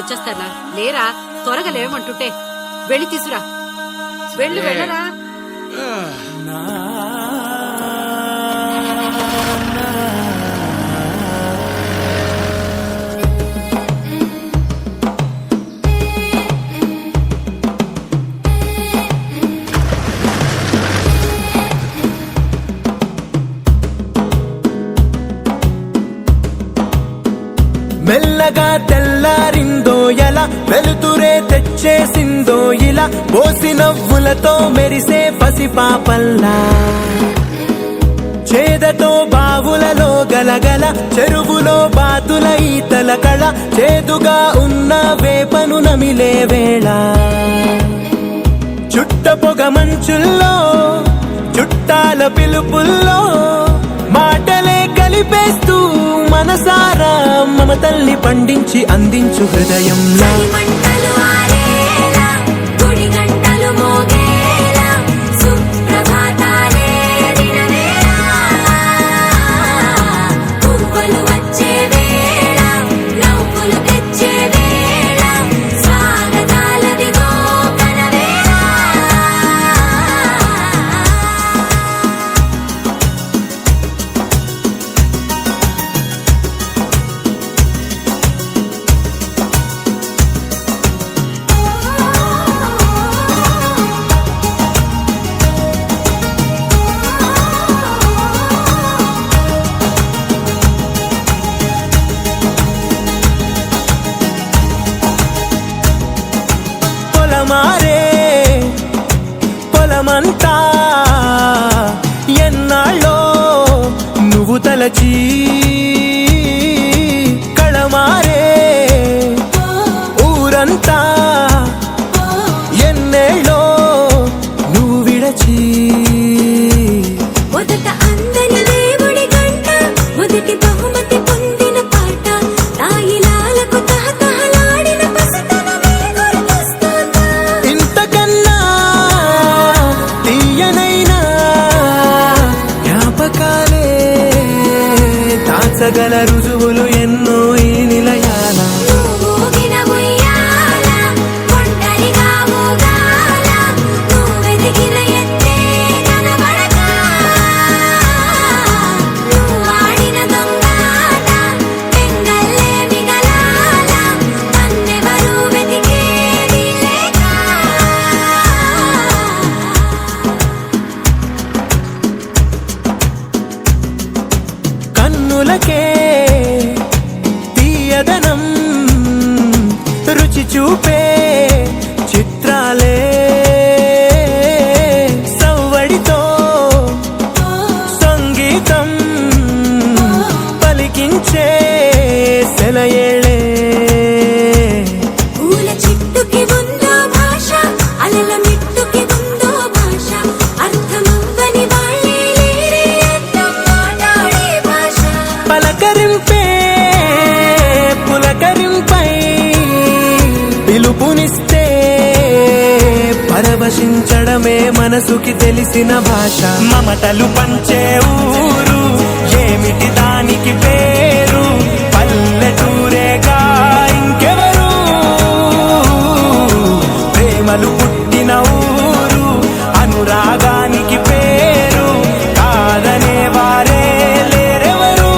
వచ్చేస్తారా? లేరా, త్వరగా లేవమంటుంటే. వెళ్ళి తీసురా. వెళ్ళరా. మెల్లగా తెల్లారిందో ఎలా, వెలుతురే తెచ్చేసిందో ఇలా, పోసి నవ్వులతో మెరిసే పసిపాపల్లా, చేదతో బావులలో గలగల, చెరువులో బాతుల ఈతల కళ, చేదుగా ఉన్న వేపను నమిలే వేళ, చుట్ట పొగ మంచుల్లో చుట్టాల పిలుపుల్లో మాటలే కలిపేస్తూ మనసారా మమతల్ని పండించి అందించు హృదయంలో. మారే పొలమంతా ఎన్నాళ్ళో నువ్వు తలచి, కళమారే ఊరంతా ఎన్నేళ్ళో నువ్వు విడచి, మొదట అందని దేవుడి గంట, మొదటి బహుమతి పొందిన పాట, తాయిలాలకు తహతహలాడిన పసితనమే గుర్తొస్తుందా? ఇంతకన్నా తీయనైనా జ్ఞాపకాలే దాచగల రుజువులు ఎన్నో ఈ నిలయాల. కన్నులకే తీయదనం రుచి చూపే చిత్రాలే, సవ్వడితో సంగీతం పలికించే సెలయేళే, పూల చెట్టుకి ఉందో భాష, అలల మిట్టుకి ఉందో భాష, అర్థమవ్వని వాళ్ళే లేరే అర్థం మాట్లాడే భాష, పలకరింపే పులకరింపై పిలుపునిస్తే పరవశించడమే మనసుకి తెలిసిన భాష. మమతలు పంచే ఊరు ఏమిటి దానికి పేరు, పల్లెటూరేగా ఇంకెవరు, ప్రేమలు పుట్టిన ఊరు అనురాగానికి పేరు, కాదనే వారే లేరెవరు.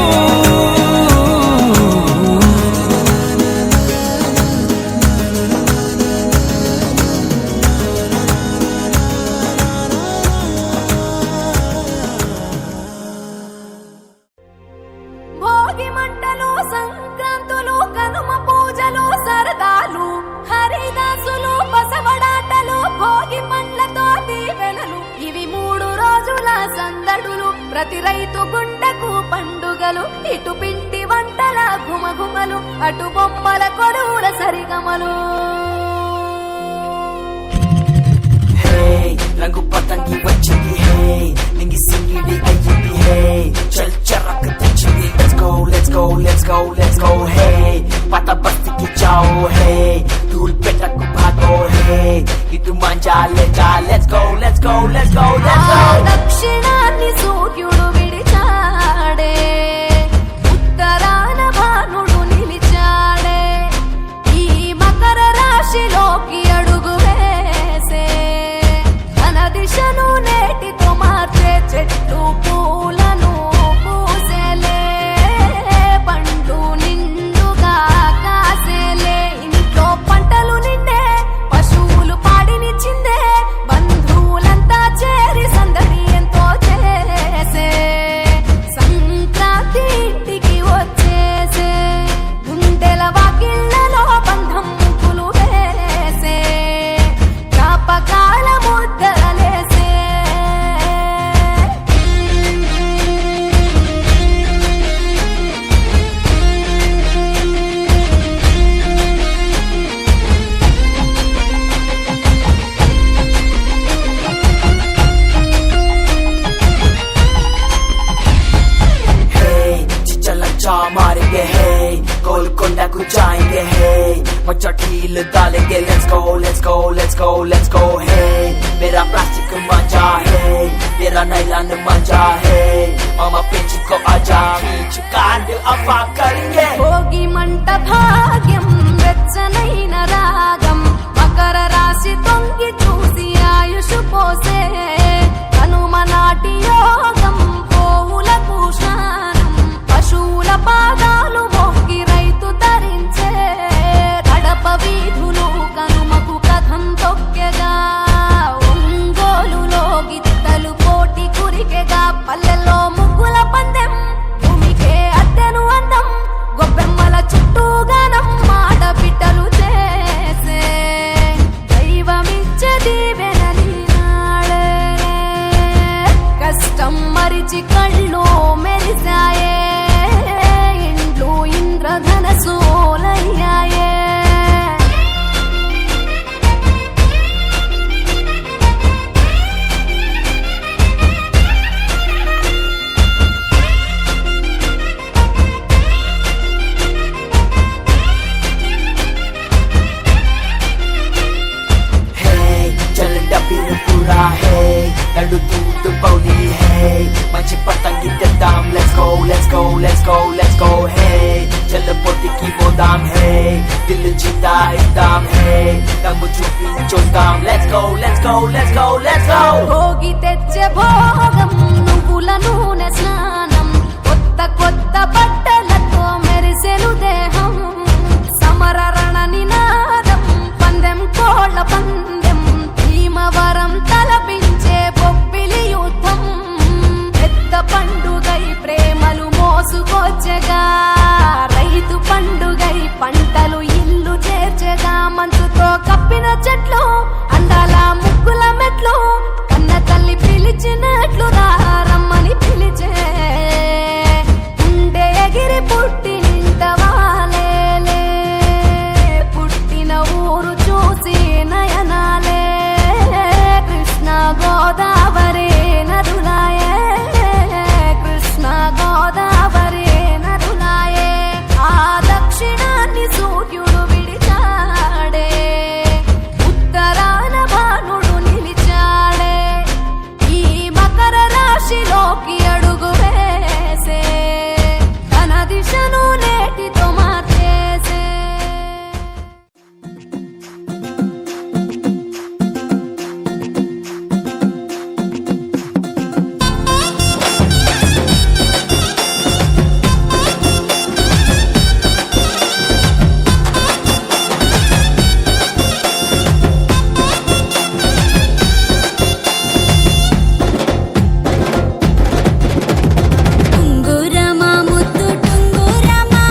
భోగి మంటలు, సంక్రాంతులు, కనుమ పూజలు, సరదాలు, హరిదాసులు, బసవడాటలు, భోగి పండ్లతో దీవెనలు, ఇవి 3 రోజుల సందడులు, ప్రతి రైతు గుండెకు పండుగలు, ఇటు పిండి వంటల ఘుమఘుమలు, అటు బొమ్మల కొడువుల సరిగమలు. రంగు పతంగి వచ్చింది, హే నింగి సింగిడి అయ్యింది, హే చల్ చరక్ తెచ్చింది, let's go let's go let's go let's go, hey పాత బస్తీకి చాओ, హే ధూల్ పెట్టకు భాగో, హే ఇటు మంజాలే జా, let's go let's go let's go let's go. దక్షిణాన్ని సూర్యుడు విడిచాడే, ఉత్తరాన భానుడు నిలిచాడే, ఈ పిలిచి కళ్ళు మెరిసాయే, ఇండ్లు ఇంద్రధనసోలయ్యాయే. Pura hey, nalu tu bauli hey, manchi patang gitam, let's go, let's go, let's go, let's go hey, chal poti ki bodam hey, dil jita ekdam hey, namu chupin chodam, let's go, let's go, let's go, let's go. Bhogi తెచ్చే భోగం నువ్వుల నూనె స్నానం, కొత్త కొత్త బట్టలతో మెరిసెను దేహం, సమర రణ నినాదం, పందెం కోళ్ళ పందెం, భీమవరం తలపించే బొబ్బిలి యుద్ధం, పెద్ద పండుగై ప్రేమలు మోసుకొచ్చగా, రైతు పండుగై పంటలు ఇల్లు చేర్చగా, మంచుతో కప్పిన చెట్లు అందాల ముగ్గుల మెట్లు, కన్న తల్లి పిలిచినట్లు రమ్మని పిలిచే, ఉండే ఎగిరి పుట్టినింత వాలేలే, పుట్టిన ఊరు చూసి నయనాలే, కృష్ణ గోదావరి నదులాయే, కృష్ణ గోదావరి నదులాయే. ఆ దక్షిణాన్ని సూర్యుడు విడిచాడే, ఉత్తరాన భానుడు నిలిచాడే, ఈ మకర రాశిలోకి అడుగు వేసే, తన దిశను నేటితో మార్చేసే. టుంగురమా ముద్దు టుంగురమా,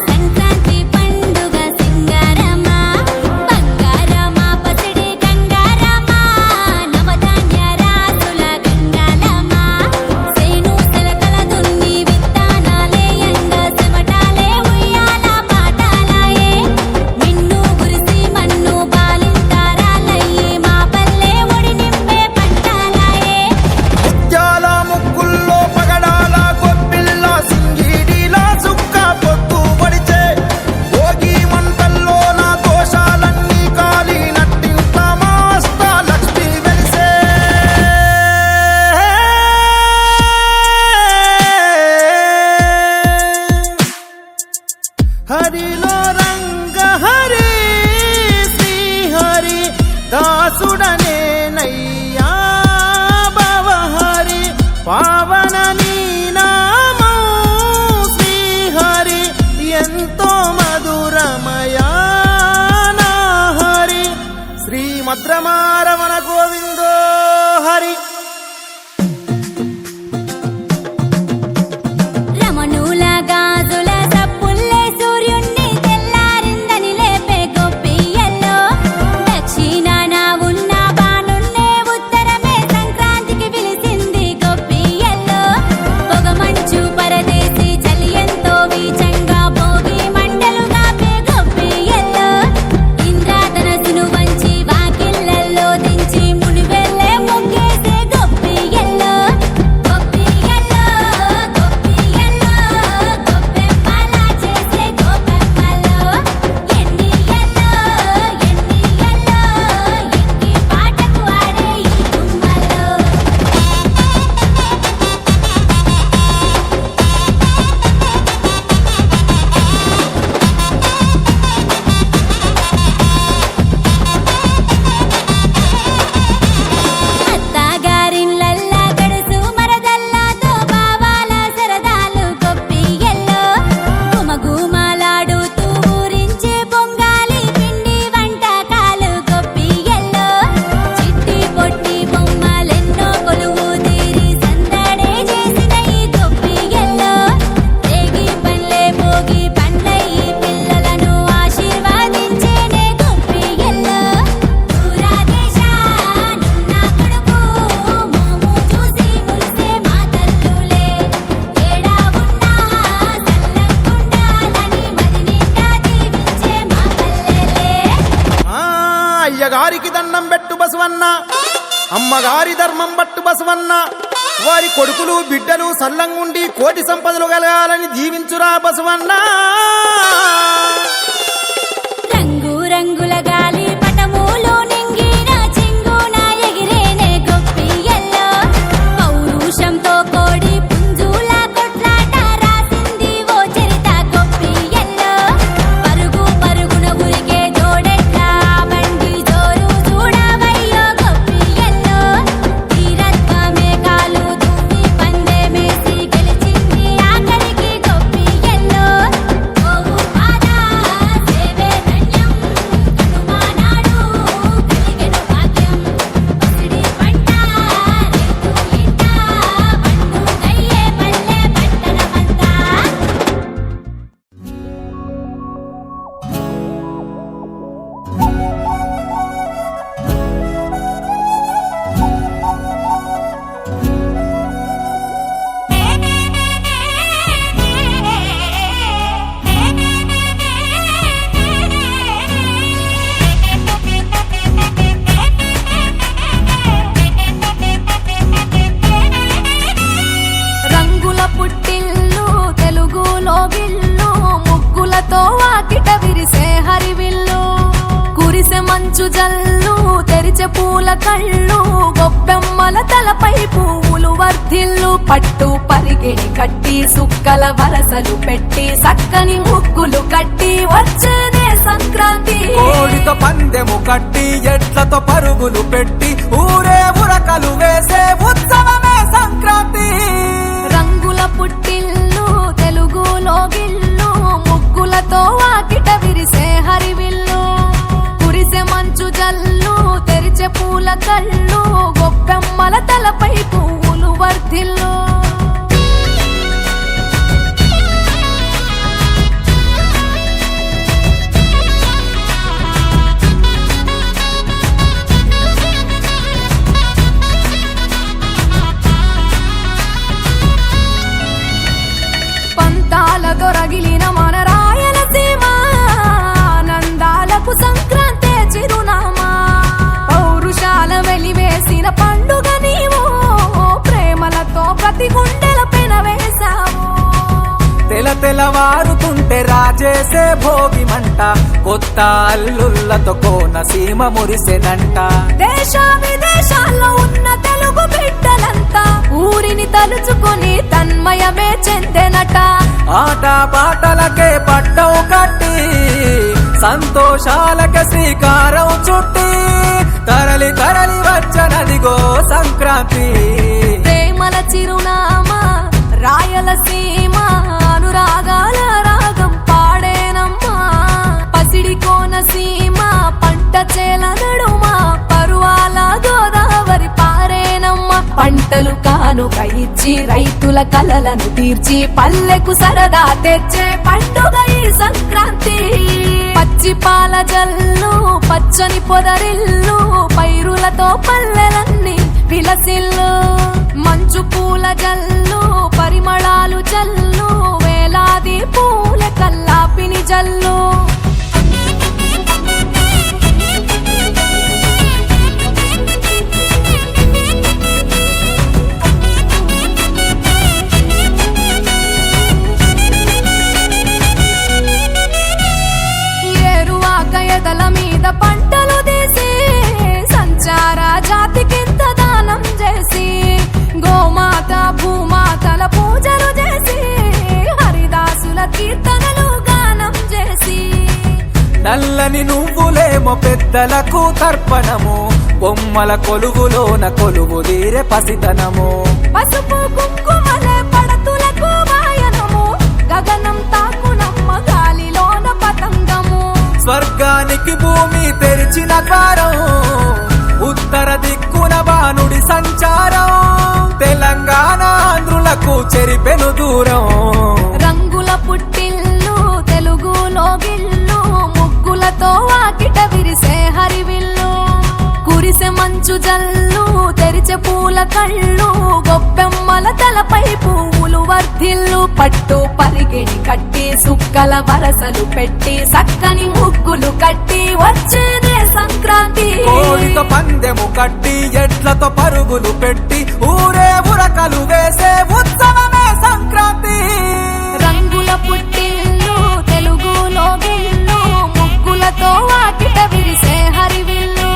సంక్రాంతి పండుగ సింగారమా, బంగారమా పసిడి గంగారమా, నవధాన్య రాసుల గంగాలమా, సేను సెలకల దున్ని విత్తనాలేయంగా, చెమటాలే ఉయ్యాల పాటాలాయే, మిన్ను గురిసి మన్ను బాలింతారాలయ్యి, మా పల్లె ఒడి నింపే పంటాలాయే. ముత్యాల ముక్కుల్లో పగడాల గొప్పిల్ల సింగిడిలా సుక్క పొత్తు పడిచే, భోగి మంటల్లో నా దోషాలన్నీ కాలి నట్టింత మాస్త లక్ష్మి వెలిసే. హరిలో రంగ హరి శ్రీహరి దాసుడనే నయ్యా భవహరి, పావన నీ నామం శ్రీహరి, ఎంతో మధురమయా నా హరి, శ్రీమద్రమారమణ గోవిందో హరి. రమణుల గాజుల సప్పుల్లే సూర్యుణ్ణి తెల్లారిందని లేపే గొప్పియల్లో, దక్షిణాన ఉన్న బాణున్నే ఉత్తరమే సంక్రాంతికి పిలిచింది గొప్పియల్లో, పొగమంచు పరదేశి చలి ఎంతో వీచంగా, భోగి మంటలు కాపే గొప్పియల్లో, ఇంద్రధనస్సును వంచి వాకిళ్ళల్లో దించి మునివెళ్ళే ముగ్గేసే బసవన్న, అమ్మగారి ధర్మం బట్టు బసవన్న. వారి కొడుకులు బిడ్డలు సల్లంగుండి కోటి సంపదలు కలగాలని దీవించురా బసవన్న. రంగు రంగుల గాలి పటములో నింగిన చింగున ఎగిరేనే గొప్పియల్లో పౌరుషంతో కోడి పుంజుల కొట్లాట రాసింది ఓ చరిత గొప్పియల్లో పరుగు పరుగున ఉరికే జోడెట్లా బండి జోరు చూడవయ్యో గొప్పియల్లో తీరత్వమే కాలు దువ్వి పందెమేసి గెలిచింది ఆఖరికి గొప్పియల్లో ఓవు పాదా సేవే ధన్యం కనుమానాడు కలిగెను భాగ్యం పసిడి పంట రైతు ఇంట పండుగయ్యే పల్లె పట్టణమంతా. రంగుల పుట్టిల్లు తెలుగులో గిల్లు ముగ్గులతో వాకిట విరిసే హరివిల్లు కురిసె మంచు జల్లు తెరిచే పూల కళ్ళు గొప్పెమ్మల తలపై పువ్వులు వర్ధిల్లు పట్టు పరిగెడి కట్టి సుక్కల వరసలు పెట్టి సక్కని ముగ్గులు కట్టి వచ్చేనే సంక్రాంతి కోడితో పందెము కట్టి ఎట్లతో పరుగులు పెట్టి ఊరే ఉరకలు వేసే ఉత్సవమే సంక్రాంతి. రంగుల పుట్టిల్లు తెలుగులో గిల్లు ముగ్గులతో వాకిట విరిసే హరివిల్లు కురిసె మంచు జల్లు తెరిచే పూల కళ్ళు గొప్పెమ్మల తలపై పువ్వులు వర్ధిల్లు పంతాల దొరగిలిన మన రాయలసీమ ఆనందాలకు సంక్రాంతి చిరునామా పౌరుషాల వెలివేసిన పండుగ నీవు ప్రేమలతో ప్రతి గుండెల పెనవేశావు తెలవారుతుంటే రాజేసే భోగి మంట కొత్త అల్లుళ్ళతో కోనసీమ మురిసెనంట. దేశ విదేశాల్లో ఉన్న తెలుగు బిడ్డలంతా ఊరిని తలుచుకొని తన్మయమే చెందెనట ఆట పాటలకే పట్టవు కట్టి సంతోషాలకే శ్రీకారం చుట్టి తరలి తరలి వచ్చనదిగో సంక్రాంతి. ప్రేమల చిరునామా రాయలసీమ అనురాగాల రాగం పాడేనమ్మా పసిడి కోనసీమ పంట చేల నడుమ పరువాల గోదావరి పారేనమ్మ పంటలు కానుక ఇచ్చి రైతుల కలలను తీర్చి పల్లెకు సరదా తెచ్చే పండుగ ఈ సంక్రాంతి పచ్చి పాల జల్లు పచ్చని పొదరిల్లు పైరులతో పల్లెలన్నీ విలసిల్లు మంచు పూల జల్లు పరిమళాలు జల్లు వేలాది పూల కల్లాపిని జల్లు ఏరువాక ఎదల మీద పంటలు తీసి సంచార జాతికింత దానం చేసి గోమాత భూమాతల పూజలు చేసి హరిదాసుల కీర్తనలు గానం చేసి నల్లని నువ్వులేమో పెద్దలకు తర్పణము బొమ్మల కొలువులోన కొలువు తీరే పసితనము పసుపు కుంకుమలే పడతులకు వాయనము గగనం తాకునమ్మ గాలిలోన పతంగము స్వర్గానికి భూమి తెరిచిన ద్వారం ఉత్తర దిక్కున బాణుడి సంచారం తెలంగాణ ఆంధ్రులకు చెరిపెను దూరం రంగుల పుట్టిల్లు తెలుగులో గిల్లు ముగ్గులతో వాకిట విరిసే హరివిల్లు కురిసె మంచు జల్లు తెరిచే పూల కళ్ళు గొప్పెమ్మల తలపై పువ్వులు వర్ధిల్లు పట్టు పరిగెడి కట్టి సుక్కల వరసలు పెట్టి సక్కని ముగ్గులు కట్టి వచ్చేనే సంక్రాంతి. కోడితో పందెము కట్టి ఎడ్లతో పరుగులు పెట్టి ఊరే ఉరకలు వేసే ఉత్సవమే సంక్రాంతి. రంగుల పుట్టిల్లు తెలుగులో గిల్లు ముగ్గులతో వాకిట విరిసే హరివిల్లు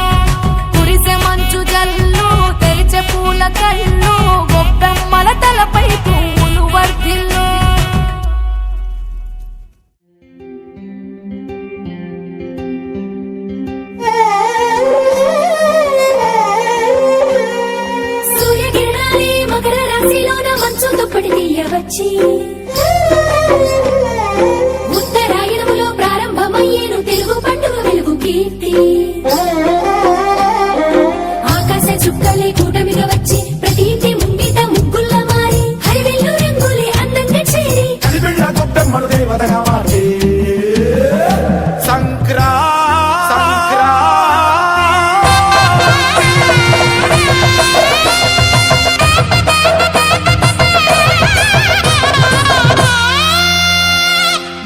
కురిసే మంచు జల్లు తెరిచే పూల కళ్ళు గొప్పెమ్మల తలపై పువ్వులు వర్ధిల్లు. సూర్యకిరణాలే మకర రాశిలోన మంచు దుప్పటి తీయవచ్చి ఉత్తరాయణములో ప్రారంభమయ్యేను తెలుగు పండుగ వెలుగు కీర్తి. ఆకాశ చుక్కలే కూటమిగా వచ్చి ప్రతి ఇంటి ముంగిట ముగ్గుల్ల మారి హరివెల్లు రంగులే అందంగా చేరి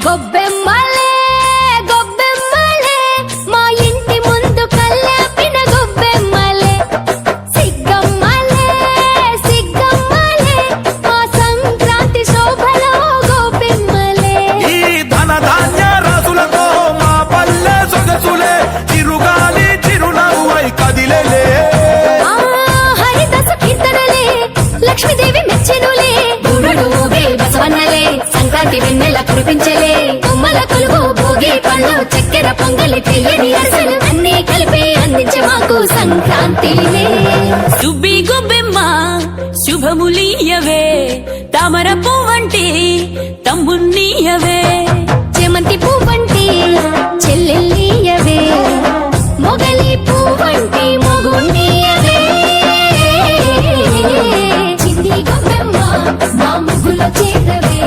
గొబ్బెమ్మలే గొబ్బెమ్మలే మా ఇంటి ముందు కల్లాపిన గొబ్బెమ్మలే సిగ్గమ్మలే సిగ్గమ్మలే మా సంక్రాంతి శోభలో గొబ్బెమ్మలే. ఈ ధన ధాన్య రాసులతో మా పల్లె సొగసులే చిరుగాలి చిరునవ్వై కదిలేలే. ఆ హరిదాస కీర్తనలే లక్ష్మీదేవి మెచ్చెనులే గురుడు ఊగే బసవన్నలే సంక్రాంతి వెన్నెల కురిపించలే బొమ్మల కొలువు భోగి పళ్ళు చక్కెర పొంగలి తీయని అసలు అన్నీ కలిపి అందించే మాకు సంక్రాంతిలే. సుబ్బి గొబ్బెమ్మ శుభములీయవే తామర పువ్వంటి తమ్మున్నీయవే చేమంతి పువ్వంటి చెల్లెల్లియవే మొగలి పువ్వంటి మొగున్నీయవే. చిన్ని గొబ్బెమ్మ మా ముగ్గులో చేరవే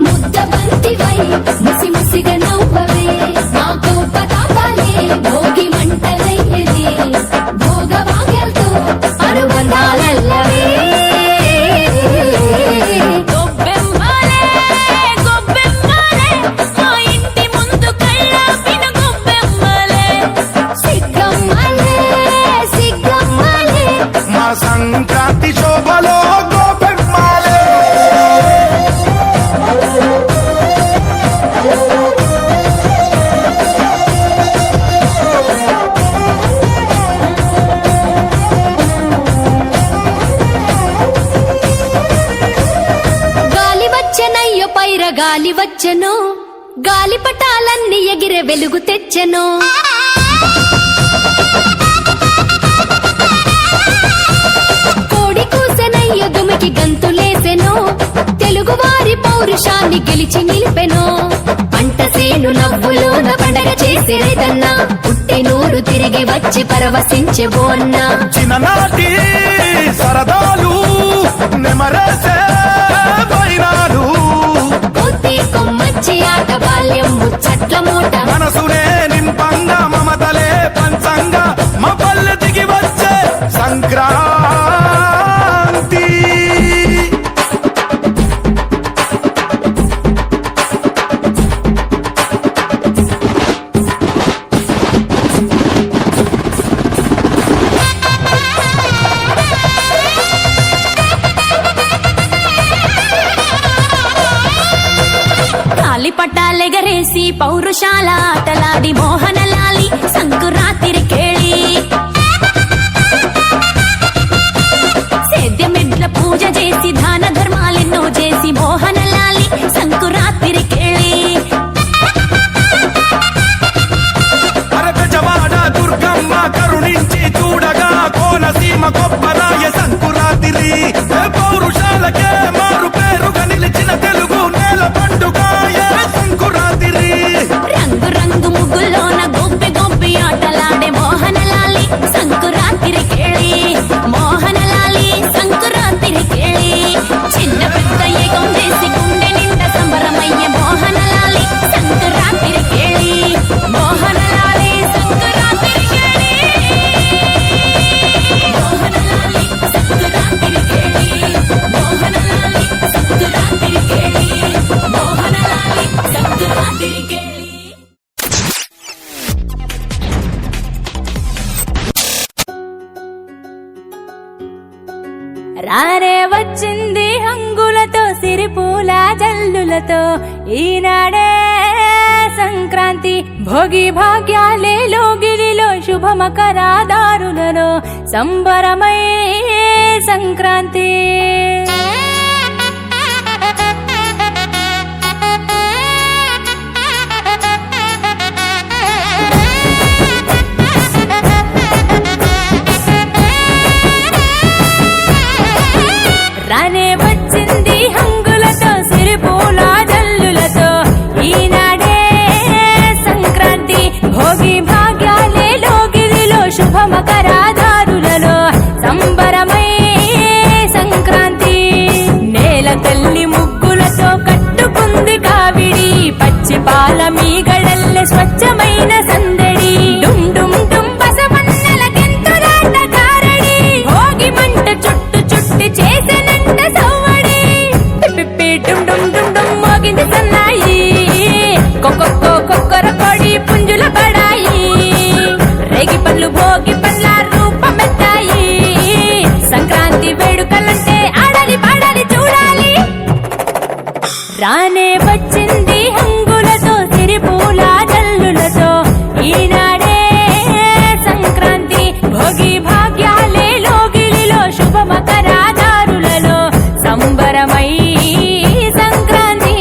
ముద్ద బంతివై ముసి ముసిగా నవ్వవే మా గొప్ప తాతాలే భోగి మంటలయ్యది భోగ భాగ్యాలతో అనుబంధాలల్లవే. గొబ్బెమ్మలే గొబ్బెమ్మలే మా ఇంటి ముందు కళ్ళాపిన గొబ్బెమ్మలే సిగ్గమ్మలే సిగ్గమ్మలే మా సంక్రాంతి శోభలో గోపెమ్మాలే. గాలి వచ్చెనయ్యో పైర గాలి వచ్చెను గాలి పటాలన్నీ ఎగిరే వెలుగు తెచ్చెను. కోడి కూసెనయ్యో దుమికి గంతులేసెను తెలుగు వారి పౌరుషాన్ని గెలిచి నిలిపెను. పంట సేను నవ్వులోన పండగ చేసే రైతన్న పుట్టి నూరు తిరిగి వచ్చి పరవశించే బోన్న. చిన్ననాటి సరదాలు నెమరేసే వైనాలు కొద్ది కొమ్మచ్చి ఆట బాల్యం ముచ్చట్ల మూట మనసునే నింపంగా మమతలే పంచంగా మా పల్లె దిగి వచ్చే సంక్రాంతి. గాలిపటాలెగరేసి పౌరుషాల ఆటలాడి మోహనలాలి సంకురాతిరి కేళి సేద్యమెడ్ల పూజ చేసి దాన ధర్మాలెన్నో చేసి మోహనలాలి సంకురాతిరి కేళి అరగజవాడ దుర్గమ్మ కరుణించి చూడగా కోనసీమ గొప్పరాయ సంకురాతిరి పౌరుషాలకే మారు పేరుగా నిలిచిన తెలుగు నేల పండుగ సంకురాతిరి. రంగు రంగు ముగ్గుల్లోన గొప్పి గొప్పి రానే వచ్చింది హంగులతో సిరిపూల జల్లులతో ఈనాడే సంక్రాంతి భోగి భాగ్యాలే లోగిలిలో శుభమకరాదారులలో సంబరమై సంక్రాంతి రానే వచ్చింది హంగులతో సిరిపూల జల్లులతో ఈనాడే సంక్రాంతి భోగి భాగ్యాలే లోగిలిలో శుభమకరాదారులలో సంబరమై సంక్రాంతి నేల తల్లి ముగ్గులతో కట్టుకుంది కావిడి పచ్చి పాల మీగడల్లె స్వచ్ఛమైన సందడి డుమ్ డుమ్ డుమ్ బసవన్నెలకెంతులాట కారడి భోగి మంట చుట్టు చుట్టి చేసెనంట సవ్వడి పిప్పి డుమ్ డుమ్ డుమ్ డుమ్ మోగింది సన్నాయి కొక్కొక్కో కొక్కర కొడి పుంజుల బడాయి రేగి పళ్ళు భోగి పళ్ళ రూపమెత్తాయి సంక్రాంతి వేడుకలంటే ఆడాలి పాడాలి చూడాలి రానే వచ్చింది హంగులతో సిరిపూల జల్లులతో ఈనాడే సంక్రాంతి భోగి భాగ్యాలే లోగిలిలో శుభమకరాదారులలో సంబరమై సంక్రాంతి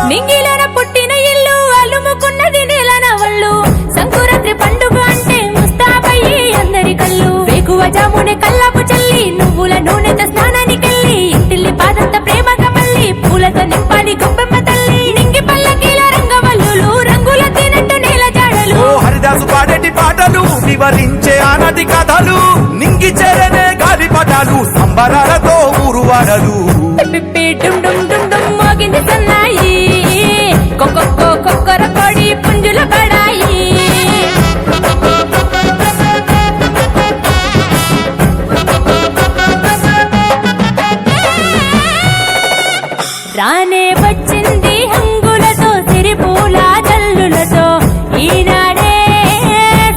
నింగిలోన పుట్టిన ఇల్లు అలుముకున్నది నేలన వళ్ళు సంకురాత్రి పండుగ అంటే ముస్తాబయ్యి అందరి కళ్ళు వేకువ జామునే కల్లాపు చల్లి నువ్వుల నూనెతో స్నానానికెళ్ళి ఇంటిల్లి పాదంత ప్రేమగా మళ్ళీ పూలతో నింపాలి గొప్పెమ్మ తల్లి నింగి పల్లకీల రంగవల్లులు రంగుల తినట్టు నేల జాడలు ఓ హరిదాసు పాడేటి పాటలు వివరించే ఆనది కథలు నింగి చెరనే గాలి పటాలు సంబరాలతో ఊరు వాడలు పిప్పి డుమ్ డుమ్ డుమ్ డుమ్ మోగింది సన్నాయి కొక్కొక్కో కొక్కర కొడి పుంజుల బడాయి రానే వచ్చింది హంగులతో సిరిపూల జల్లులతో ఈనాడే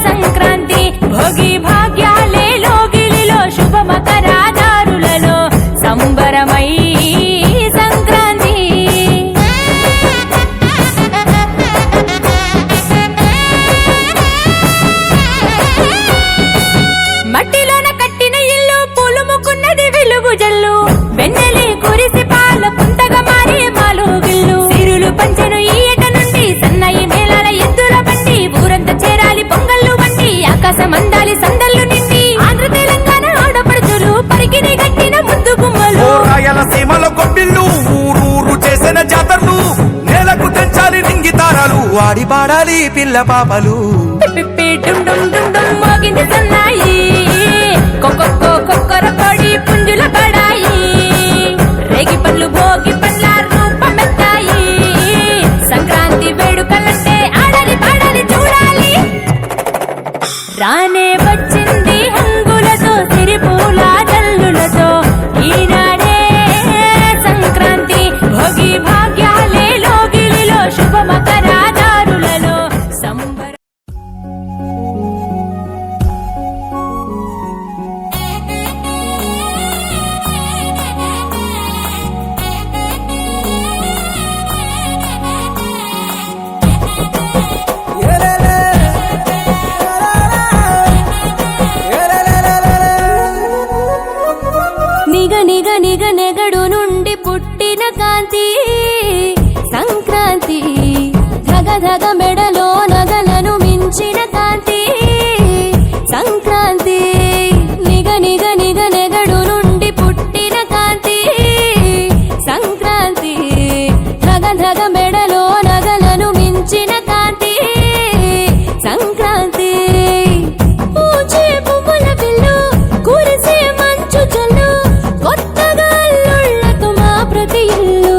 సంక్రాంతి భోగి భాగ్యాలే లోగిలిలో శుభమకరాదారులలో సంబరమై సంక్రాంతి మట్టిలోన కట్టిన ఇల్లు పులుముకున్నది వెలుగు జల్లు వెన్నెలే కురిసి పాల పుంతగా మారి పాలు గిల్లు సిరులు పంచెను ఈ ఏట నుండి సన్నాయి మేళాల ఎద్దుల బండి ఊరంతా చేరాలి పొంగళ్ళు వండి ఆకాశం అందాలి సందళ్ళు నిండి ఆంధ్ర తెలంగాణ ఆడపడుచులు పరికిని గట్టిన ముద్దు గుమ్మలు ఓ రాయలసీమలో గొబ్బిళ్ళు ఊరూరు చేసిన జాతరలు నేలకు తెంచాలి నింగి తారాలు ఆడి పాడాలి పిల్ల పాపలు పిప్పి డుమ్ డుమ్ డుమ్ డుమ్ మోగింది సన్నాయి కొక్కొక్కో కొక్కర కొడి పుంజుల బడాయి రేగి పళ్ళు భోగి పళ్ళ రూపమెత్తాయి సంక్రాంతి వేడుకలంటే ఆడాలి పాడాలి చూడాలి రానే వచ్చింది హంగులతో సిరిపూల జల్లులతో ఈనాడే సంక్రాంతి భోగి భాగ్యాలే లోగిలిలో శుభమకరాదారులలో సంబర నిగ నిగ నిగ నెగడు నుండి పుట్టిన కాంతి సంక్రాంతి ధగ ధగ మెడలో నగలను మించిన కాంతి సంక్రాంతి నిగ నిగ నిగ నెగడు నుండి పుట్టిన కాంతి సంక్రాంతి ధగ ధగ మెడలో నగలను మించిన కాంతి సంక్రాంతి పూచే పువ్వుల పిల్లు కురిసే మంచు జల్లు కొత్తగా అల్లుళ్ళకు మా ప్రతి ఇల్లు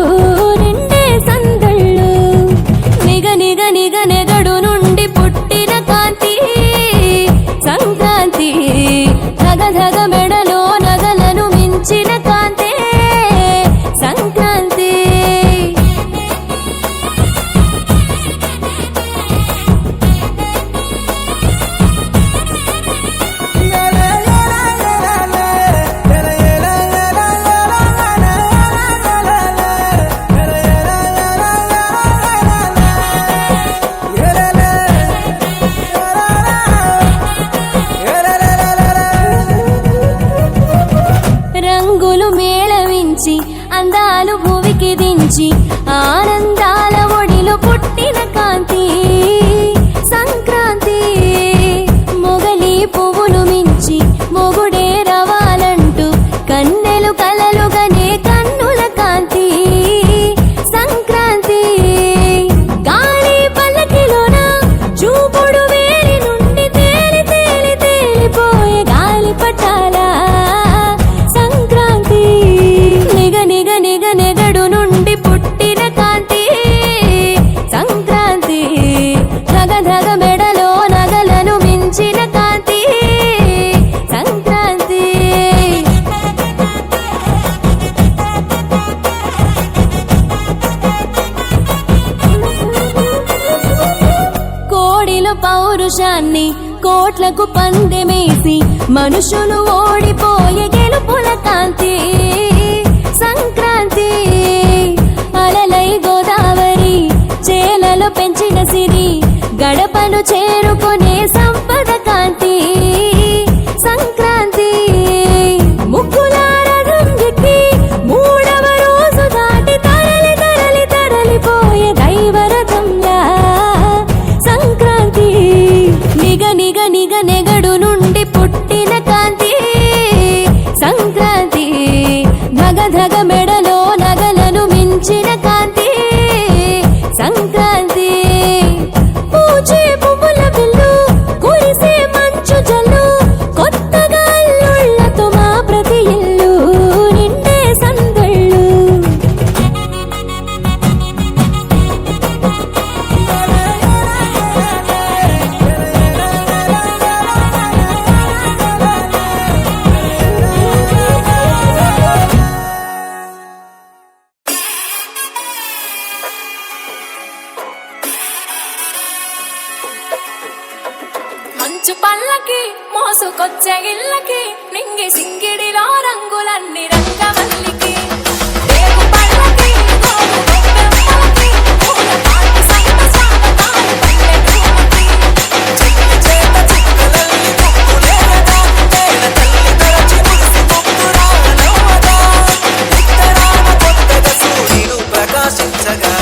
పౌరుషాన్ని కోట్లకు పందెమేసి మనుషులు ఓడిపోయే గెలుపుల కాంతి సంక్రాంతి అలలై గోదావరి చేలలో పెంచిన సిరి గడపను చేరుకునే సంపద కాంతి సంక్రాంతి ముగ్గులార రంగికి మూడవ రోజు దాటి తరలి తరలి తరలిపోయే దైవరథంలా సంక్రాంతి నిగ నిగ నిగ నెగడు నుండి పుట్టిన కాంతి సంక్రాంతి ధగ ధగ మెడలో నగలను మించిన కాంతి సంక్రాంతి పూచే పువ్వుల బిల్లు కురిసే మంచు జల్లు కొత్తగా అల్లుళ్ళతో మా ప్రతి ఇల్లు నిండే సందళ్ళు మంచు పల్లకి మోసుకొచ్చే ఇళ్ళకి నింగి సింగిడిలో రంగులన్నీ రంగవల్లికి రేగు పళ్ళకి గోగు గొబ్బెమ్మలకి పూల పాటి సంత స్వాగతాలు పల్లెటూళ్ళకి చేత చుక్కలల్లి ముగ్గులేరగా నేల తల్లి తరచి మురిసి ముగ్గురా నవ్వగా ఉత్తరాన కొత్తగా సూర్యుడు ప్రకాశించగా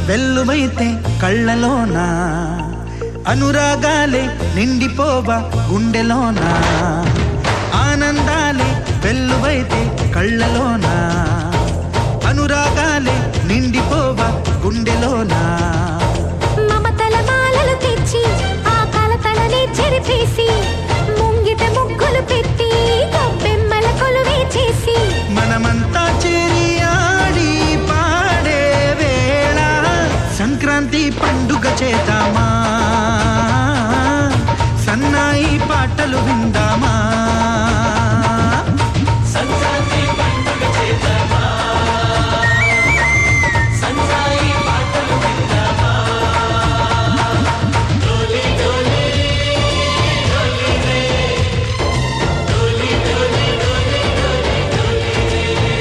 వెల్లువైతే కళ్ళలోనా అనురాగాలే నిండిపోవా గుండెలోనా, ఆనందాలే వెల్లువైతే కళ్ళలోనా, అనురాగాలే నిండిపోవా గుండెలోనా. మమతల మాలలు తెచ్చి ఆ కలతలనే చెరిపేసి ముంగిట ముగ్గులు పెట్టి గొప్పెమ్మల కొలువే చేసి మనమంతా చేరి ఆడి పాడే వేళ సంక్రాంతి పండుగ చేద్దామా, సన్నాయి పాటలు విందామా. సంక్రాంతి పండుగ చేద్దామా, సన్నాయి పాటలు విందామా. డోలి డోలి డోలి రే, డోలి డోలి డోలి డోలి డోలి రే.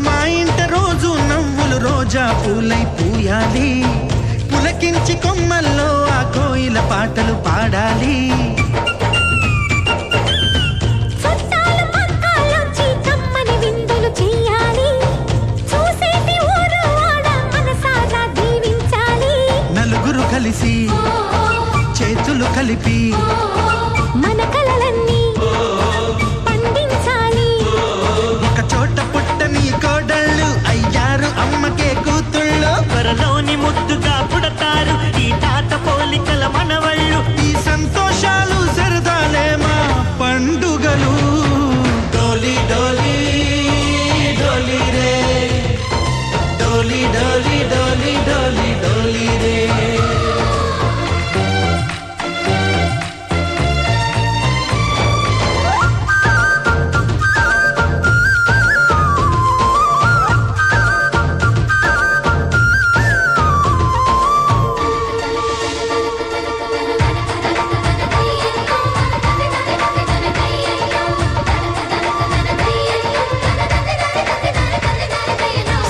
మా ఇంట రోజు నవ్వులు రోజా పూలై పూయాలి, పులకించి కొమ్మల్లో ఆ కోయిల పాటలు పాడాలి. చుట్టాలు పక్కాలొచ్చి కమ్మని విందులు చెయ్యాలి, చూసేటి ఊరు వాడ మనసారా దీవించాలి. నలుగురు కలిసి చేతులు కలిపి మన కలలన్నీ పండించాలి. ఒక చోట పుట్టని కోడళ్ళు అయ్యారు అమ్మకే కూతుళ్ళు, త్వరలోని ముద్దుగా పుడతారు ఈ తాత పోలికల మనవళ్ళు. ఈ సంతోషాలు సరదాలే మా పండుగలు. డోలి డోలి డోలి రే, డోలి డోలి డోలి డోలి డోలి రే.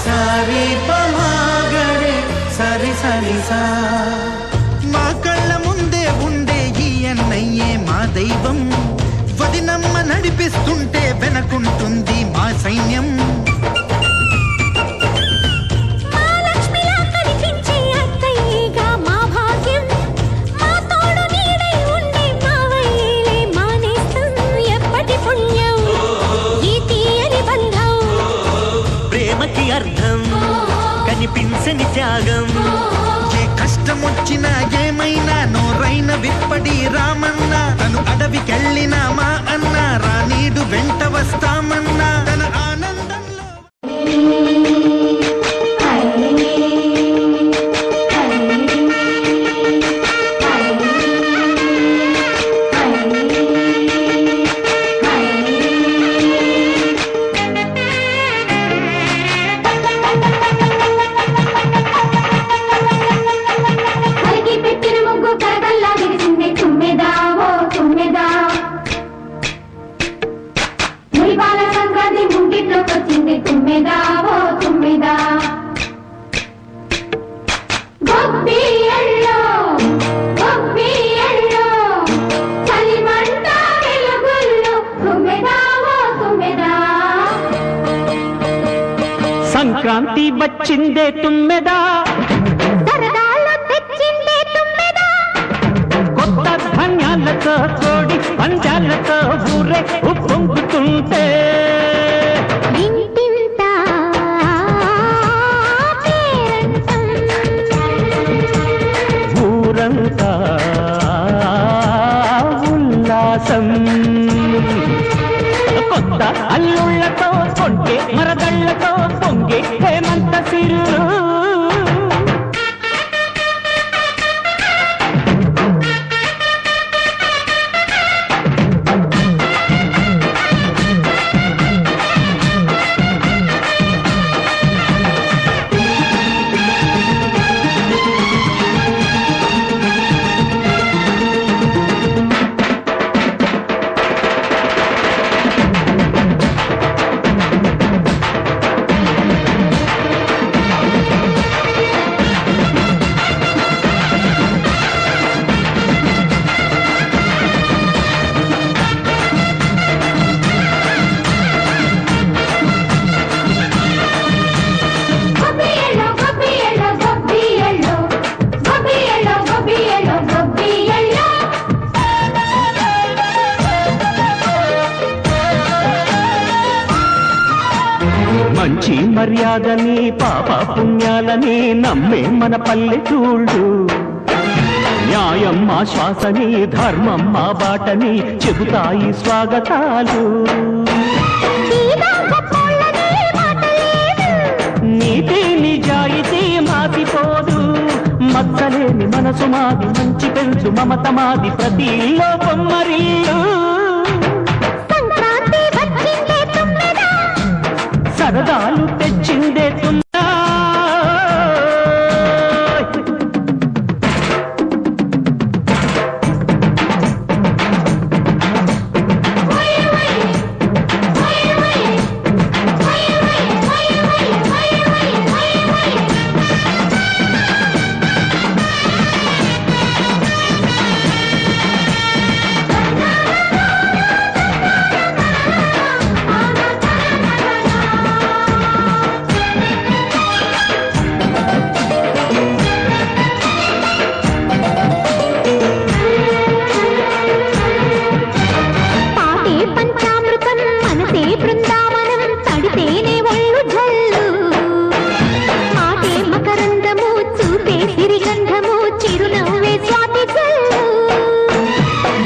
సారీ పమాగరే సరి సరి సా. మా కళ్ళ ముందే ఉండే ఈ అన్నయ్యే మా దైవం, వదినమ్మ నడిపిస్తుంటే వెనకుంటుంది మా సైన్యం. మా లక్ష్మిలా కనిపించే అత్తయ్యేగా మా భాగ్యం, మా తోడు నీడై ఉండే మావయ్యేలే మా నేస్తం. ఎప్పటి పుణ్యం ఈ తీయని బంధం, ప్రేమకి అర్థం కనిపించని త్యాగం. ఏ కష్టం వచ్చినా ఏమైనా నోరైన విప్పడి రామన్న, తను అడవికెళ్ళినా మా అన్న రానీడు వెంట వస్తామన్నా. తన ఆనందంలో కలిగి పెట్టిన ముగ్గు కరగల్లా విరిసిందే తుమ్మెదా ఓ తుమ్మెదా. మురిపాల సంక్రాంతి ముంగిట్లోకి వచ్చింది తుమ్మెదా ఓ తుమ్మెదా. గొబ్బియ్యల్లో గొబ్బియ్యల్లో చలిమంట వెలుగుల్లో తుమ్మెదా ఓ తుమ్మెదా. సంక్రాంతి వచ్చిందే తుమ్మెదా, సరదాలు తెచ్చిందే తుమ్మెదా. కొత్త ధాన్యాలతో కోడి పంజాలతో ఊరే ఉప్పొంగుతుంటే ఇంటింటా పేరంటం, ఊరంతా ఉల్లాసం. కొత్త అల్లుళ్ళతో కొంటే మరదళ్ళతో పొంగే హేమంత సిరు. మంచి మర్యాదని పాప పుణ్యాలని నమ్మే మన పల్లెటూళ్ళు న్యాయం మా శ్వాసని ధర్మం మా బాటని చెబుతాయి స్వాగతాలు నీతి నిజాయితీ మాసిపోదు మచ్చలేని మనసు మాది మంచి పెంచు మమత మాది ప్రతి లోపం మరిల్లు సరదాలు తెచ్చిందే తున్నా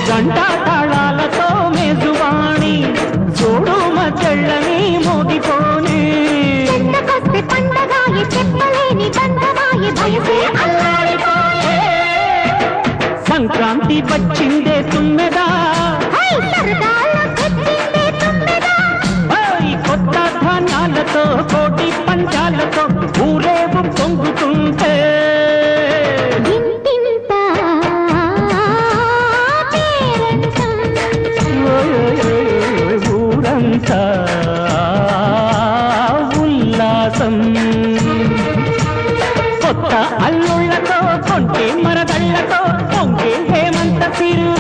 గంటా తాళాలతో మేజువాణి చూడు మచ్చళ్ళని మోగిపోని సంక్రాంతి వచ్చిందే తుమ్మెదా కొత్త ధాన్యాలతో కోటి పంచాలతో ఊరేగు పొంగుతుంటే ఊరంతా ఉల్లాసం కొత్త అల్లుళ్ళతో కొంటే మరదళ్ళతో పొంగే హేమంత సిరు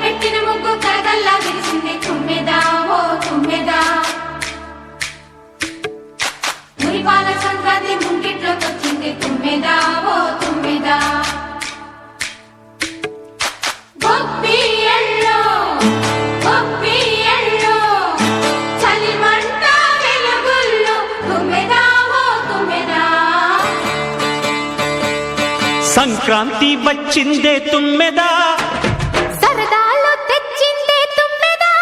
పెట్టిన ముగ్గు కరగల్లా విరిసింది తుమ్మెదా ఓ తుమ్మెదా మురిపాల సంక్రాంతి ముంగిట్లోకి వచ్చింది తుమ్మెదా ఓ తుమ్మెదా గొప్పి ఎల్లో చలిమంట వెలుగుల్లో తుమ్మెదా ఓ తుమ్మెదా సంక్రాంతి వచ్చిందే తుమ్మెదా సరదాలు తెచ్చిందే తుమ్మెదా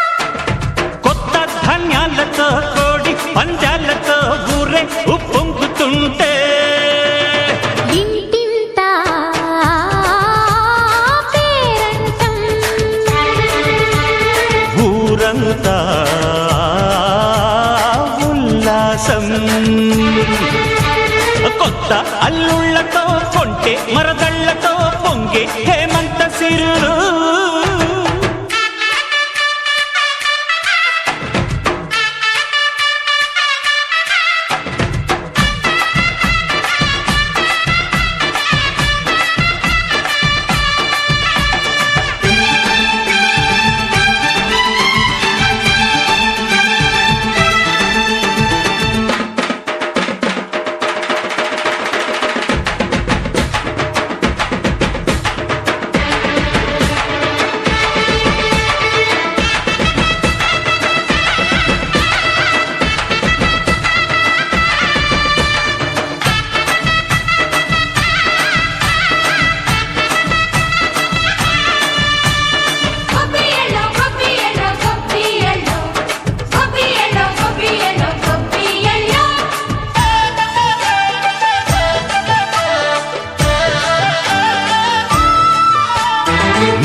కొత్త ధాన్యాలతో కోడి పంజాలతో ఊరే ఉప్పొంగుతుంటే ఇంటింతా పేరంటం ఊరంతా ఉల్లాసం కొత్త అల్లుళ్ళతో కొంటే మరదళ్ళతో పొంగే హేమంత సిరు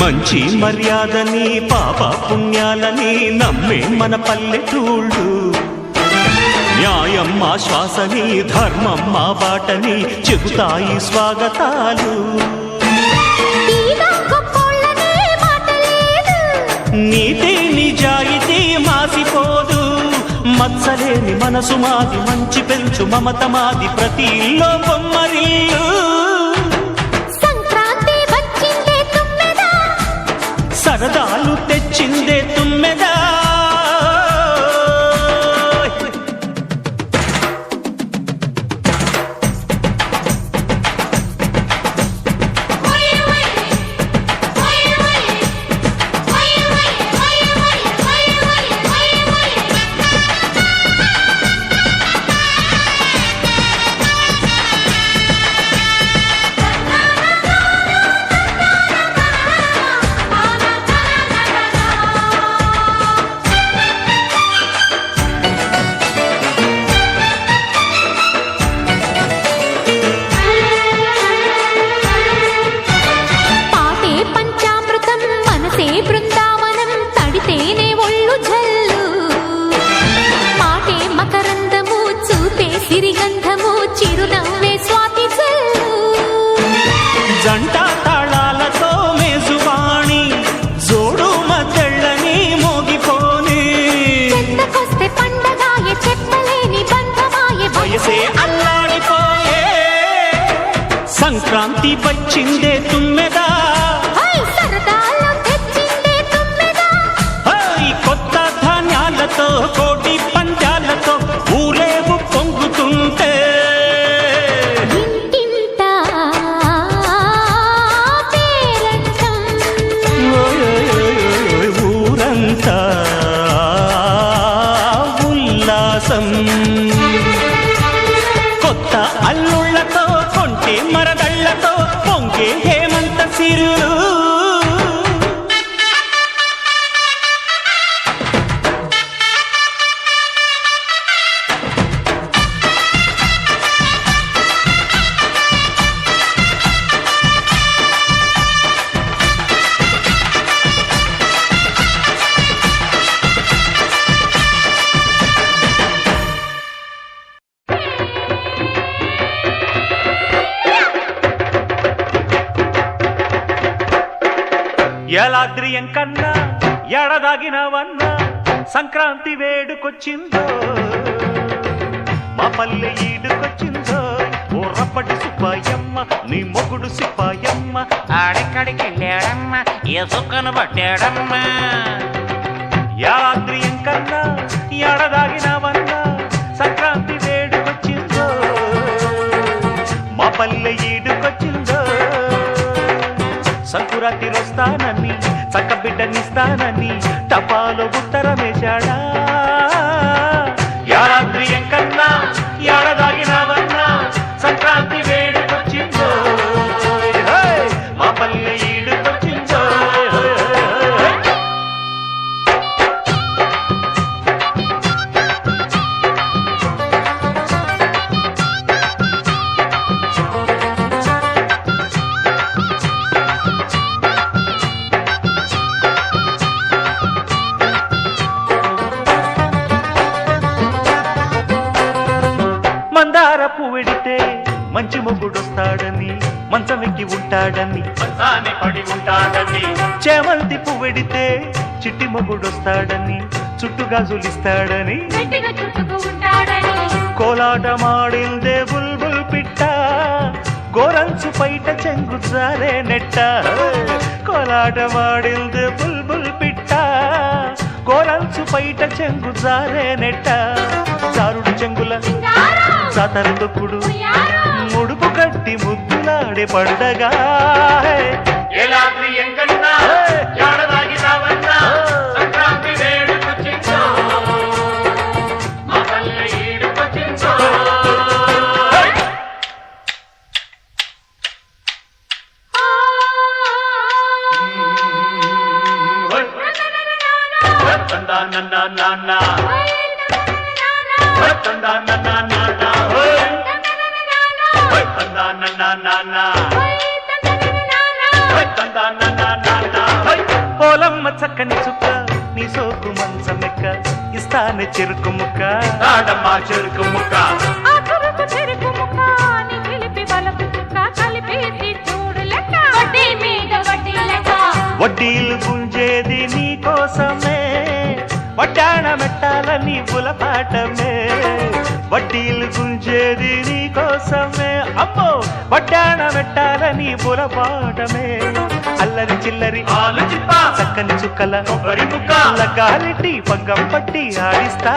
మంచి మర్యాదని పాప పుణ్యాలని నమ్మే మన పల్లెటూళ్ళు న్యాయం మా శ్వాసని ధర్మం మా బాటని చెబుతాయి స్వాగతాలు నీతి నిజాయితీ మాసిపోదు మత్సలేని మనసు మాది మంచి పెంచు మమత మాది ప్రతి లోపం మరిల్లు సంక్రాంతి జంట తాళాలతో మేజువాణి జోడు మద్దెళ్ళని మోగిపోని చెంతకొస్తే పండగాయే చెప్పలేని బంధమాయే వయసే అల్లాడిపోయే సంక్రాంతి వచ్చిందే తుమ్మెదా సరదాలో తెచ్చిందే తుమ్మెదా కొత్త ధాన్యాలతో కోటి పంచాలతో ఊరేగు పొంగుతుంటే ఇంటింట పేరంటం ఊరంతా ఉల్లాసం కొత్త అల్లుళ్ళతో కొంటే మరదళ్ళతో పొంగే హేమంత సిరులు ఎలాద్రి ఎంకన్నా ఎడదాగినవన్నా సంక్రాంతి వేడుకొచ్చిందో మా పల్లె ఈడుకొచ్చిందో ఓ రప్పటి సుబ్బాయమ్మ నీ మొగుడు సిప్పాయమ్మ ఆడెక్కడికి వెళ్ళాడమ్మ ఏ సుక్కను పట్టాడమ్మ ఎలాద్రి ఎంకన్నా ఎడదాగినవన్నా సంక్రాంతి వేడుకొచ్చిందో మా పల్లె ఈడుకొచ్చిందో సంకురాతి వస్తానని చక్క బిడ్డనిస్తానని టపాలో ఉత్తరమేశాడా యారాద్రి ఎంకన్నా ఏడదాగినావన్నా సంక్రాంతి వేడుకొచ్చిందో మా పల్లె ఈడుకొచ్చిందో మందార పువ్వెడితే మంచి మొగుడొస్తాడని మంచమెక్కి ఉంటాడని మంచానే పడి ఉంటాడని చేమంతి పువ్వెడితే చిట్టి మొగుడొస్తాడని చుట్టుగాజులిస్తాడని కోలాటమాడిందే బుల్బుల్ పిట్ట గోరంచు పైట చెంగు జారే నెట్ట కోలాటమాడిందే బుల్బుల్ పిట్ట గోరంచు పైట చెంగు జారే నెట్ట జారుడు చెంగుల సాతర దొక్కుడు ముడుపు కట్టి ముద్దులాడే పండగా పోలమ్మ చక్కని చుక్క నీ సోకు మంచమెక్క ఇస్తానే చెరుకు ముక్క ఆడమ్మా చెరుకు ముక్క వడ్డీలు గుంజేది నీ కోసమే వడ్డాణ మెట్టాలని బులపాటమే వడ్డీలు గుంజేది నీ కోసమే అమ్మో వడ్డాణ మెట్టాలని బులపాటమే అల్లరి చిల్లరి చక్కని చుక్కల గాలిటి పగ్గం పట్టి ఆడిస్తా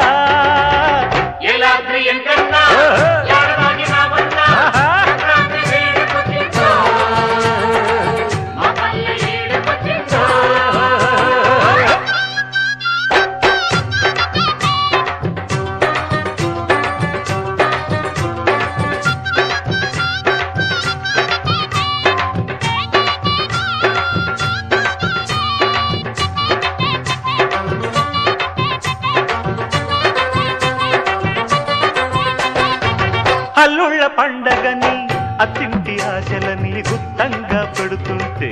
అల్లుళ్ళ పండగని అత్తింటి ఆశలని గుత్తంగా పెడుతుంటే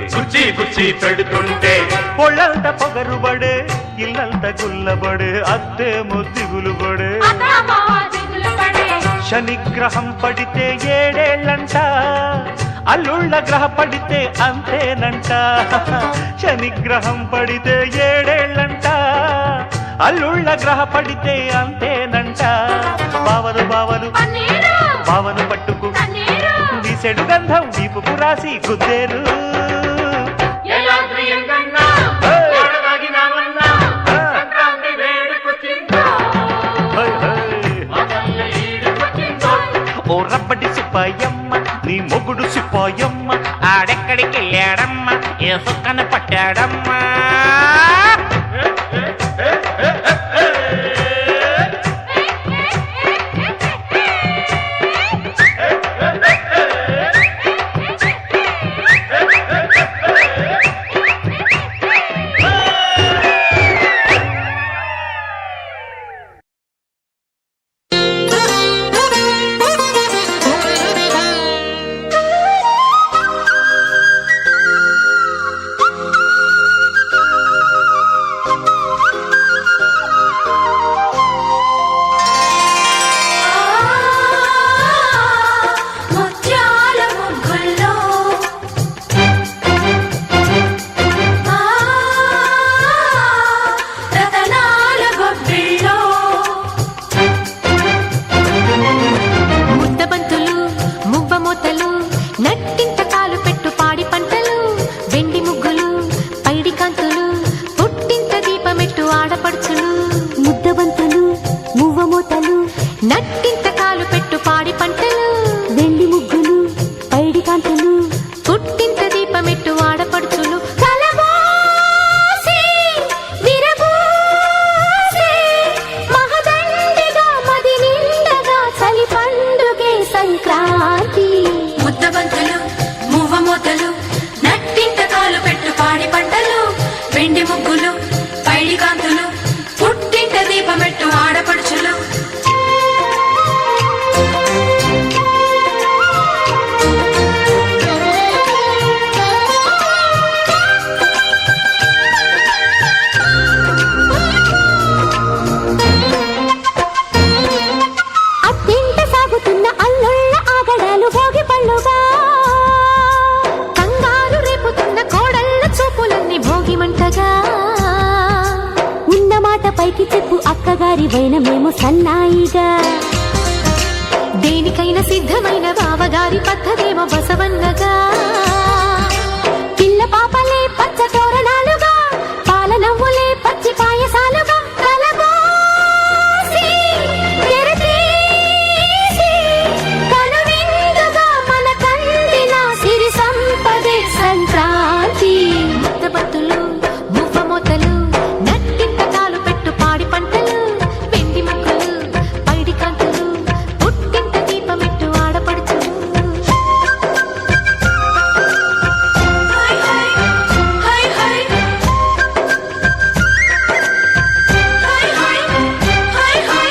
కుర్చీ పెడుతుంటే పొళ్ళంత పొగరుబడే ఇల్లంత గుల్లబడే అత్తేమో దిగులుబడే శనిగ్రహం పడితే 7 ఏళ్ళంట అల్లుళ్ళ గ్రహ పడితే అంతేనంట, శనిగ్రహం పడితే 7 ఏళ్ళంట. అల్లుళ్ళ గ్రహ పడితే అంతేనంట. బావలు బావలు బావను పట్టుకు వీసెడు గంధం వీపుకు రాసి గుద్దేరు. ఓ రబ్బడి సిపాయమ్మ నీ మొగుడు సిపాయమ్మ, ఆడెక్కడికి వెళ్ళాడమ్మా ఏ సుక్కను పట్టాడమ్మా. ముత్యాల ముగ్గుల్లో రతనాల గొబ్బిల్లో ముద్దబంతులు మువ్వమోతలు నట్టింత కాలు పెట్టు పాడి పంటలు, వెండి ముగ్గులు పైడి కాంతులు పుట్టింత దీపమెట్టు ఆడపడుచులు. ముద్దబంతులు మువ్వమోతలు నట్టింత కాలు పెట్టు పాడి పంటలు, వెండి ముగ్గులు పైడి కాంతులు పుట్టింత దీపమెట్టు ఆడపడుచులు. కలబోసి విరబోసి మహదండిగా మది నిండగా చలి పండుగే సంక్రాంతి. ముద్దబంతులు మువ్వమోతలు నట్టింట కాలు పెట్టు పాడి పంటలు, వెండి ముగ్గులు పైడి కాంతులు పుట్టింట దీపమెట్టు ఆడపడుచులు. అత్తింట సాగుతున్న అల్లుళ్ళ ఆగడాలు భోగి పళ్ళుగా, కంగారు రేపుతున్న కోడళ్ళ చూపులన్నీ భోగి మంటగా. ఉన్న మాట పైకి చెప్పు అక్కగారి వైన మేము సన్నాయిగా, దేనికైనా సిద్ధమైన బావగారి పద్ధతేమో బసవన్నగా. పిల్ల పాపలే పచ్చ తోరణాలుగా, పాల నవ్వులే పచ్చి పాయసాలుగా. కలబోసి తెరతీసి కనువిందుగా మన కందిన సిరి సంపదే సంక్రాంతి. ముద్దబంతులు మువ్వమోతలు నట్టింత కాలు పెట్టు పాడి పంటలు, వెండి ముగ్గులు పైడి కాంతులు పుట్టింత దీపమెట్టు ఆడపడుచులు. High high high high high high high high.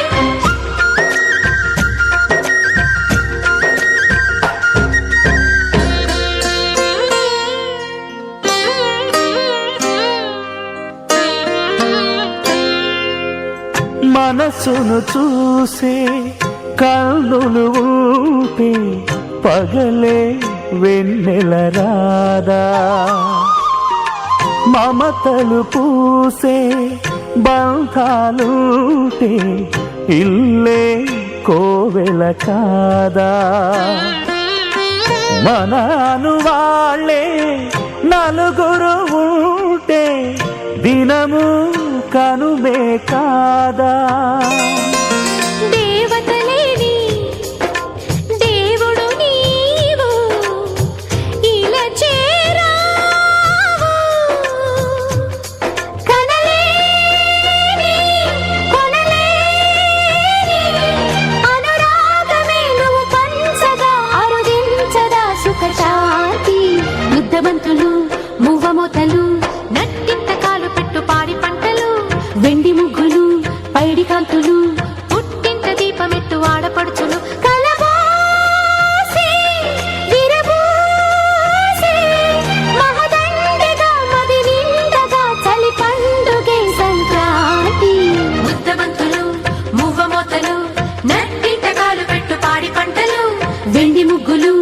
మనసును చూసే కన్నులు ఊపే పగలే వెన్నెల రాదా, మమతలు పూసే బంధాలుంటే ఇల్లే కోవెల కాదా. మన వాళ్ళే నలుగురు ఉంటే దినము కనుమే కాదా. దేవతలేని దేవుడు నీవు ఇలా చేరావు, కనలేని కొనలేని అనురాగమే నువ్వు పంచగా అరుదించదా సుఖశాంతి. ముద్దబంతులు మువ్వమోతలు నట్టింత కాలు పెట్టు పాడి పంటలు, వెండి ముగ్గులు పైడి కాంతులు పుట్టింత దీపమెట్టు ఆడపడుచులు. కలబోసి విరబోసి మహదండిగా మది నిండగా చలి పండుగే సంక్రాంతి. ముద్దబంతులు మువ్వమోతలు నట్టింట కాలు పెట్టు పాడి పంటలు, వెండి ముగ్గులు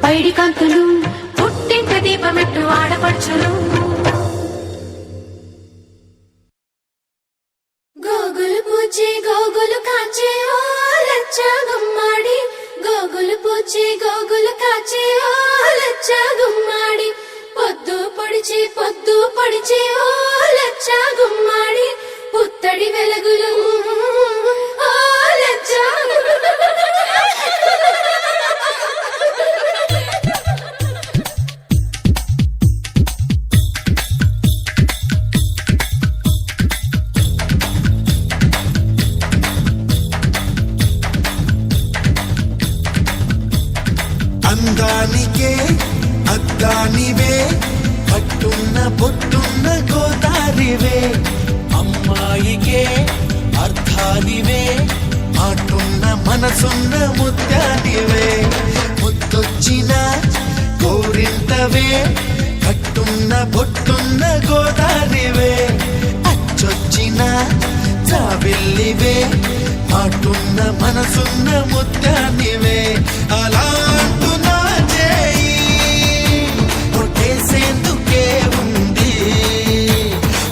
పైడి కాంతులు దీపమెట్టు ఆడపడుచులు గోగులు పూచి గోగులు కాచే ఓ లచ్చ గుమ్మాడి గోగులు పూచి గోగులు కాచే ఓ లచ్చ గుమ్మాడి పొద్దు పొడిచి ఓ లచ్చ గుమ్మాడి పుత్తడి వెలుగులు ఓ లచ్చ అందానికే అద్దానివే పట్టున్న పొట్టున్న గోదారివే అమ్మాయికే అర్థానివే మాటున్న మనసున్న ముత్యానివే ముద్దొచ్చిన గోరింతవే పట్టున్న పొట్టున్న గోదారివే అచ్చొచ్చిన జాబిల్లివే మాటున్న మనసున్న ముత్యానివే అలా అంటున్నా చేయి కొట్టేసేందుకే ఉంది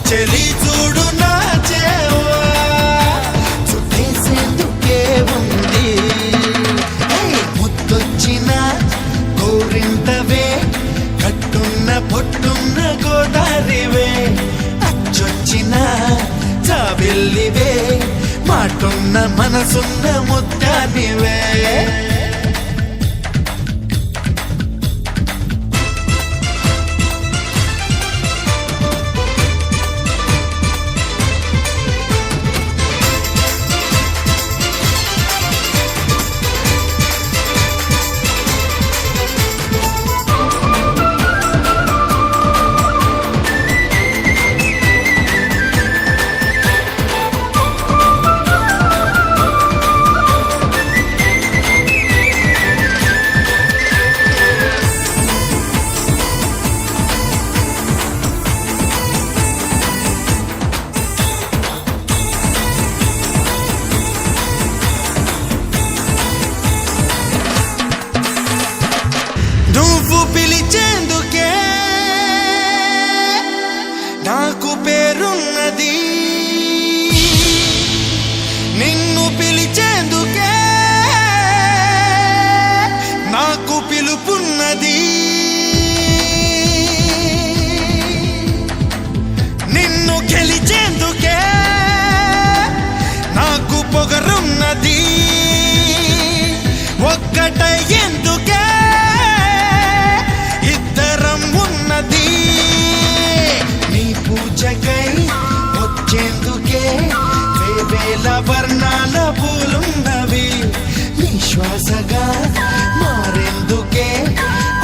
చెలి చూడు నా చేవా చుట్టేసేందుకే ఉంది ముద్దొచ్చిన గోరింతవే కట్టున్న పొట్టున్న గోదారివే అచ్చొచ్చిన జాబిల్లివే మాటున్న మనసున్న ముత్యానివే నువ్వు పిలిచేందుకే నాకు పేరున్నది నిన్ను పిలిచేందుకే నాకు పిలుపున్నది నిన్ను గెలిచేందుకే నాకు పొగరున్నది ఒక్కటయ్యేందుకే నీ పూజకై వచ్చేందుకే వేవేల వర్ణాల పూలున్నవి నీ శ్వాసగా మారేందుకే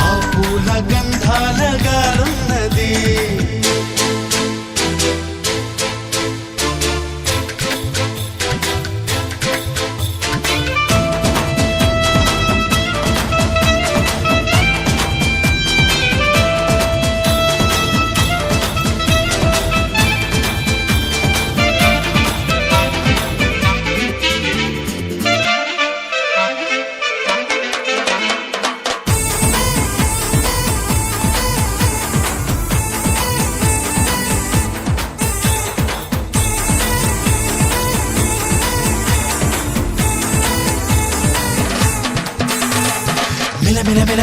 ఆ పూల గంధాల గాలున్నది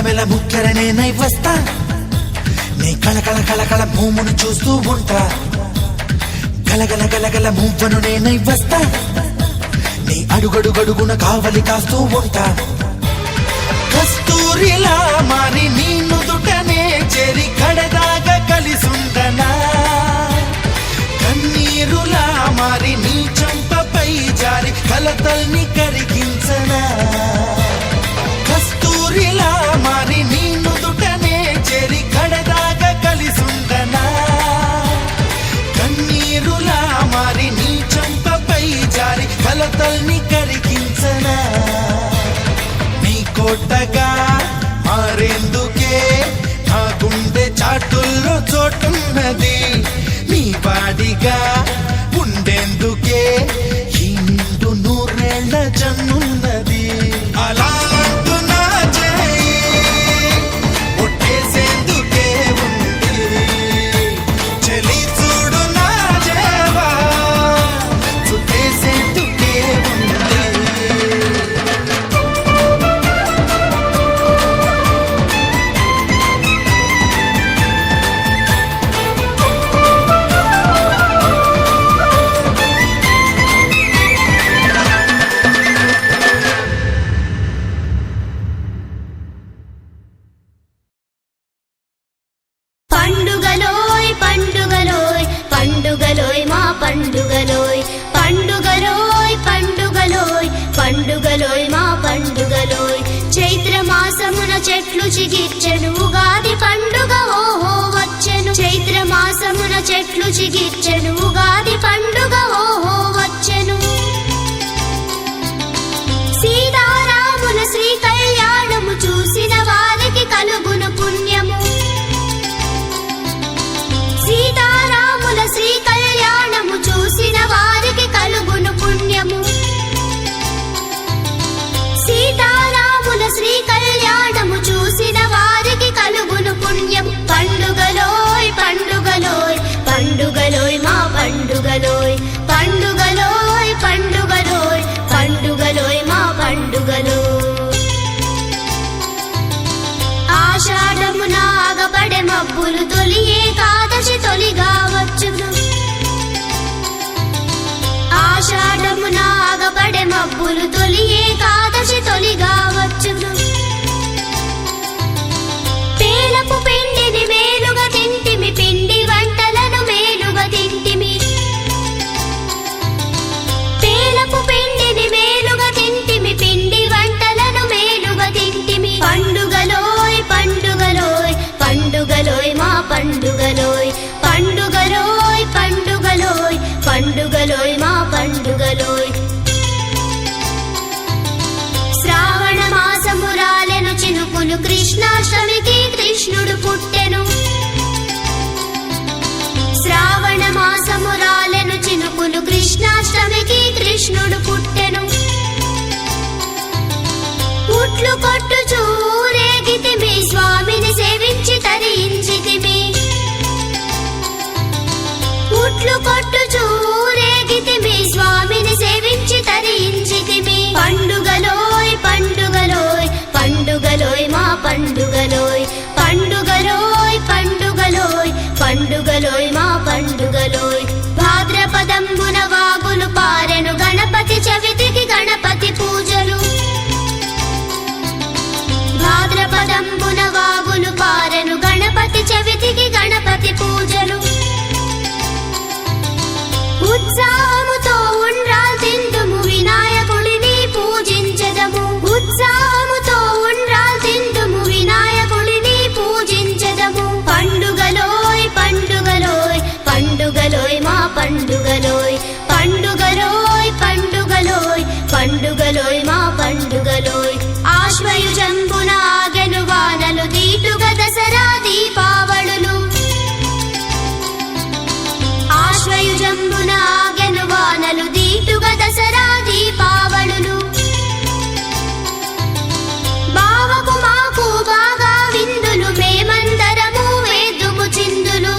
మెల ముక్కరనే నై వస్తా నీ కళకళ కళకళ భూమును చూస్తూ ఉంటా గలగల గలగల మువ్వను నేనై వస్తా నీ అడుగడుగడుగున కావలి కాస్తూ ఉంటా కస్తూరిలా మారి నీ నుదుటనే చేరి కడదాగా కలిసుండనా కన్నీరులా మారి నీ చంపపై జారి కలతల్ని కరిగించనా కస్తూరిలా మారి నీ నుదుటనే చేరి కడదాగా కలిసుండనా కన్నీరులా మారి నీ చంపపై జారి కలతల్ని కరిగించనా నీ కోటగా మారేందుకే నా గుండె చాటుల్లో చోటున్నది నీ వాడిగా ఉండేందుకే ఈ నిండు నూరేళ్ల జన్మున్నది అలా అంటున్నా చేయి ఒట్టేసేందుకే పండుగలోయ్ పండుగలోయ్ పండుగలోయ్ పండుగలోయ్ మా పండుగలోయ్ చైత్ర మాసమున చెట్లు చిగిర్చెను ఉగాది పండుగ ఓహో వచ్చెను చైత్ర మాసమున చెట్లు చిగిర్చెను ఉగాది పండుగ ఓహో వచ్చెను సీతారాముల శ్రీ కళ్యాణము చూసిన వారికి కలుగును పుణ్యము సీతారాముల శ్రీ కళ్యాణము చూసిన వారికి కలుగును పుణ్యము సీతారాముల శ్రీ కళ్యాణము చూసిన వారికి కలుగును పుణ్యం పండుగలోయ్ పండుగలోయ్ పండుగలోయ్ మా పండుగలోయ్ పండుగలోయ్ పండుగలోయ్ పండుగలోయ్ మా పండుగలోయ్ ఆషాఢమున ఆగపడే మబ్బులు తొలి ఏకాదశి తొలిగా వచ్చును ఆషాఢమున ఆగపడే మబ్బులు తొలి ఏకాదశి తొలిగా వచ్చును పేలపు పిండిని మేలుగా తింటిమి పిండి వంటలను మేలుగా తింటిమి పేలపు పిండిని మేలుగా తింటిమి పిండి వంటలను మేలుగా తింటిమి పండుగలోయ్ పండుగలోయ్ పండుగలోయ్ మా పండుగలోయ్ పండుగలోయ్ పండుగలోయ్ పండుగలోయ్ మా పండుగలోయ్ శ్రావణ మాసము రాలెను చినుకులు కృష్ణాష్టమికి కృష్ణుడు పుట్టెను శ్రావణ మాసము రాలెను చినుకులు కృష్ణాష్టమికి కృష్ణుడు పుట్టెను ఉట్లు కొట్టుచూ ఊరేగితిమి స్వామిని సేవించి తరించితిమి ఉట్లు కొట్టుచూ ఊరేగితిమి స్వామిని సేవించి తరించితిమి పండుగలోయ్ పండుగలోయ్ పండుగలోయ్ మా పండుగలోయ్ పండుగలోయ్ పండుగలోయ్ పండుగలోయ్ మా పండుగలోయ్ భాద్రపదంబున వాగులు పారెను గణపతి చవితికి గణపతి పూజలు భాద్రపదంబున వాగులు పారెను గణపతి చవితికి గణపతి పూజలు ఉత్సాహముతో ఉండ్రాల్తిందుము వినాయకుడిని పూజించెదము ఉత్సాహముతో ఉండ్రాల్తిందుము వినాయకుడిని పూజించెదము పండుగలోయ్ పండుగలోయ్ పండుగలోయ్ మా పండుగలోయ్ పండుగలోయ్ పండుగలోయ్ పండుగలోయ్ మా పండుగలోయ్ ఆశ్వయుజంబున ఆగెను వానలు దీటుగా దసరా దీపావళులు ఆశ్వయుజంబున ఆగెను వానలు దీటుగా దసరా దీపావళులు బావకు మాకు బాగా విందులు మేమందరము వేదుము చిందులు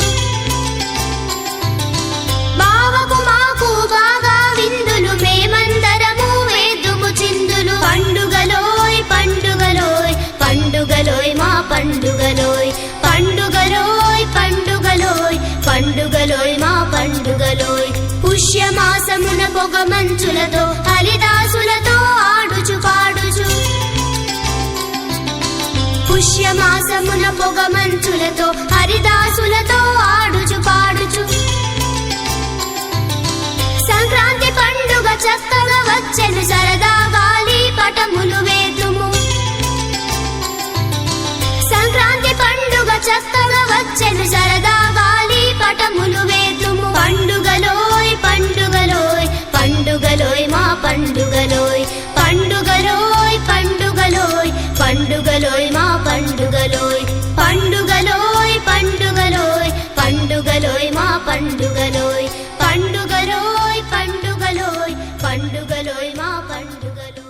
బావకు మాకు బాగా విందులు మేమందరము వేదుము చిందులు పండుగలోయ్ పండుగలోయ్ పండుగలోయ్ మా పండుగలోయ్ పండుగలోయ్ పండుగలోయ్ పండుగలోయ్ మా పండుగలోయ్ పుష్యమాసమున పొగ మంచులతో హరిదాసులతో ఆడుచు పాడుచు పుష్యమాసమున పొగ మంచులతో హరిదాసులతో ఆడుచు పాడుచు సంక్రాంతి పండుగ చక్కగా వచ్చెను సరదా గాలి పటములు వేతుము సంక్రాంతి పండుగ చక్కగా వచ్చెను సరదా గాలి పటములు వేతుము పండుగలోయ్ పండుగలోయ్ పండుగలోయ్ మా పండుగలోయ్ పండుగలోయ్ పండుగలోయ్ పండుగలోయ్ మా పండుగలోయ్ పండుగలోయ్ పండుగలోయ్ పండుగలోయ్ మా పండుగలోయ్ పండుగలోయ్ పండుగలోయ్ పండుగలోయ్ మా పండుగలోయ్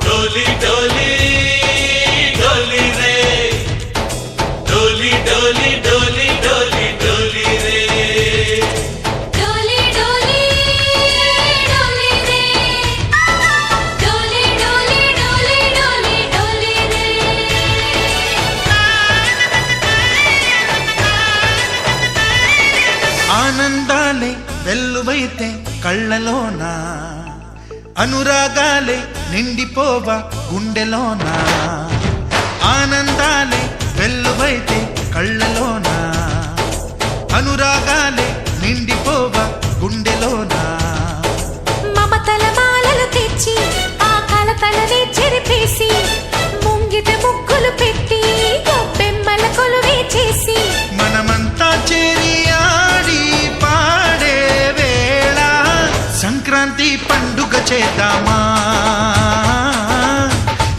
डोली डोली వెల్లువైతే కళ్ళలోన అనురాగాలే నిండిపోవా గుండెలోన ఆనందాలే వెల్లువైతే కళ్ళలోన అనురాగాలే నిండిపోవా గుండెలోన మమతల మాలలు తెచ్చి ఆ కలతలనే చెరిపేసి ముంగిట ముగ్గులు పెట్టి గొప్పెమ్మల కొలువే చేసి మనమంతా చేరి ఆడి పాడే వేళ సంక్రాంతి పండుగ చేద్దామా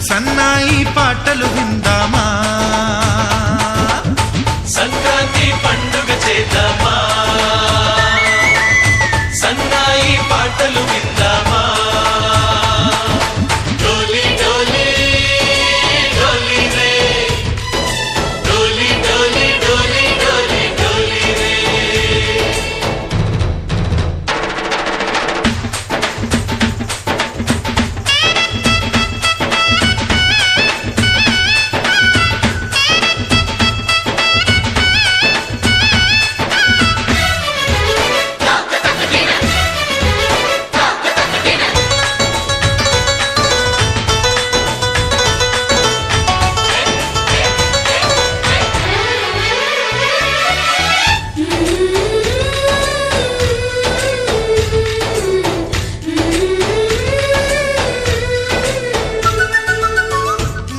సన్నాయి పాటలు విందామా సంక్రాంతి పండుగ చేద్దామా సన్నాయి పాటలు విందామా డోలి డోలి డోలి రే డోలి డోలి డోలి డోలి డోలి రే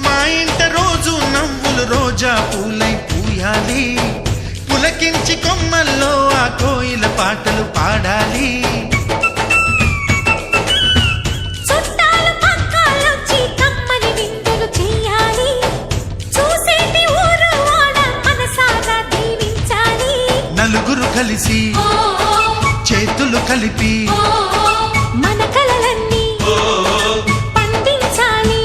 మా ఇంట రోజు నవ్వులు రోజా పూలై పూయాలి పులకించి కొమ్మల్లో ఆ కోయిల పాటలు పాడాలి చుట్టాలు పక్కాలొచ్చి కమ్మని విందులు చెయ్యాలి చూసేటి ఊరు వాడ మనసారా దీవించాలి నలుగురు కలిసి చేతులు కలిపి మన కలలన్నీ పండించాలి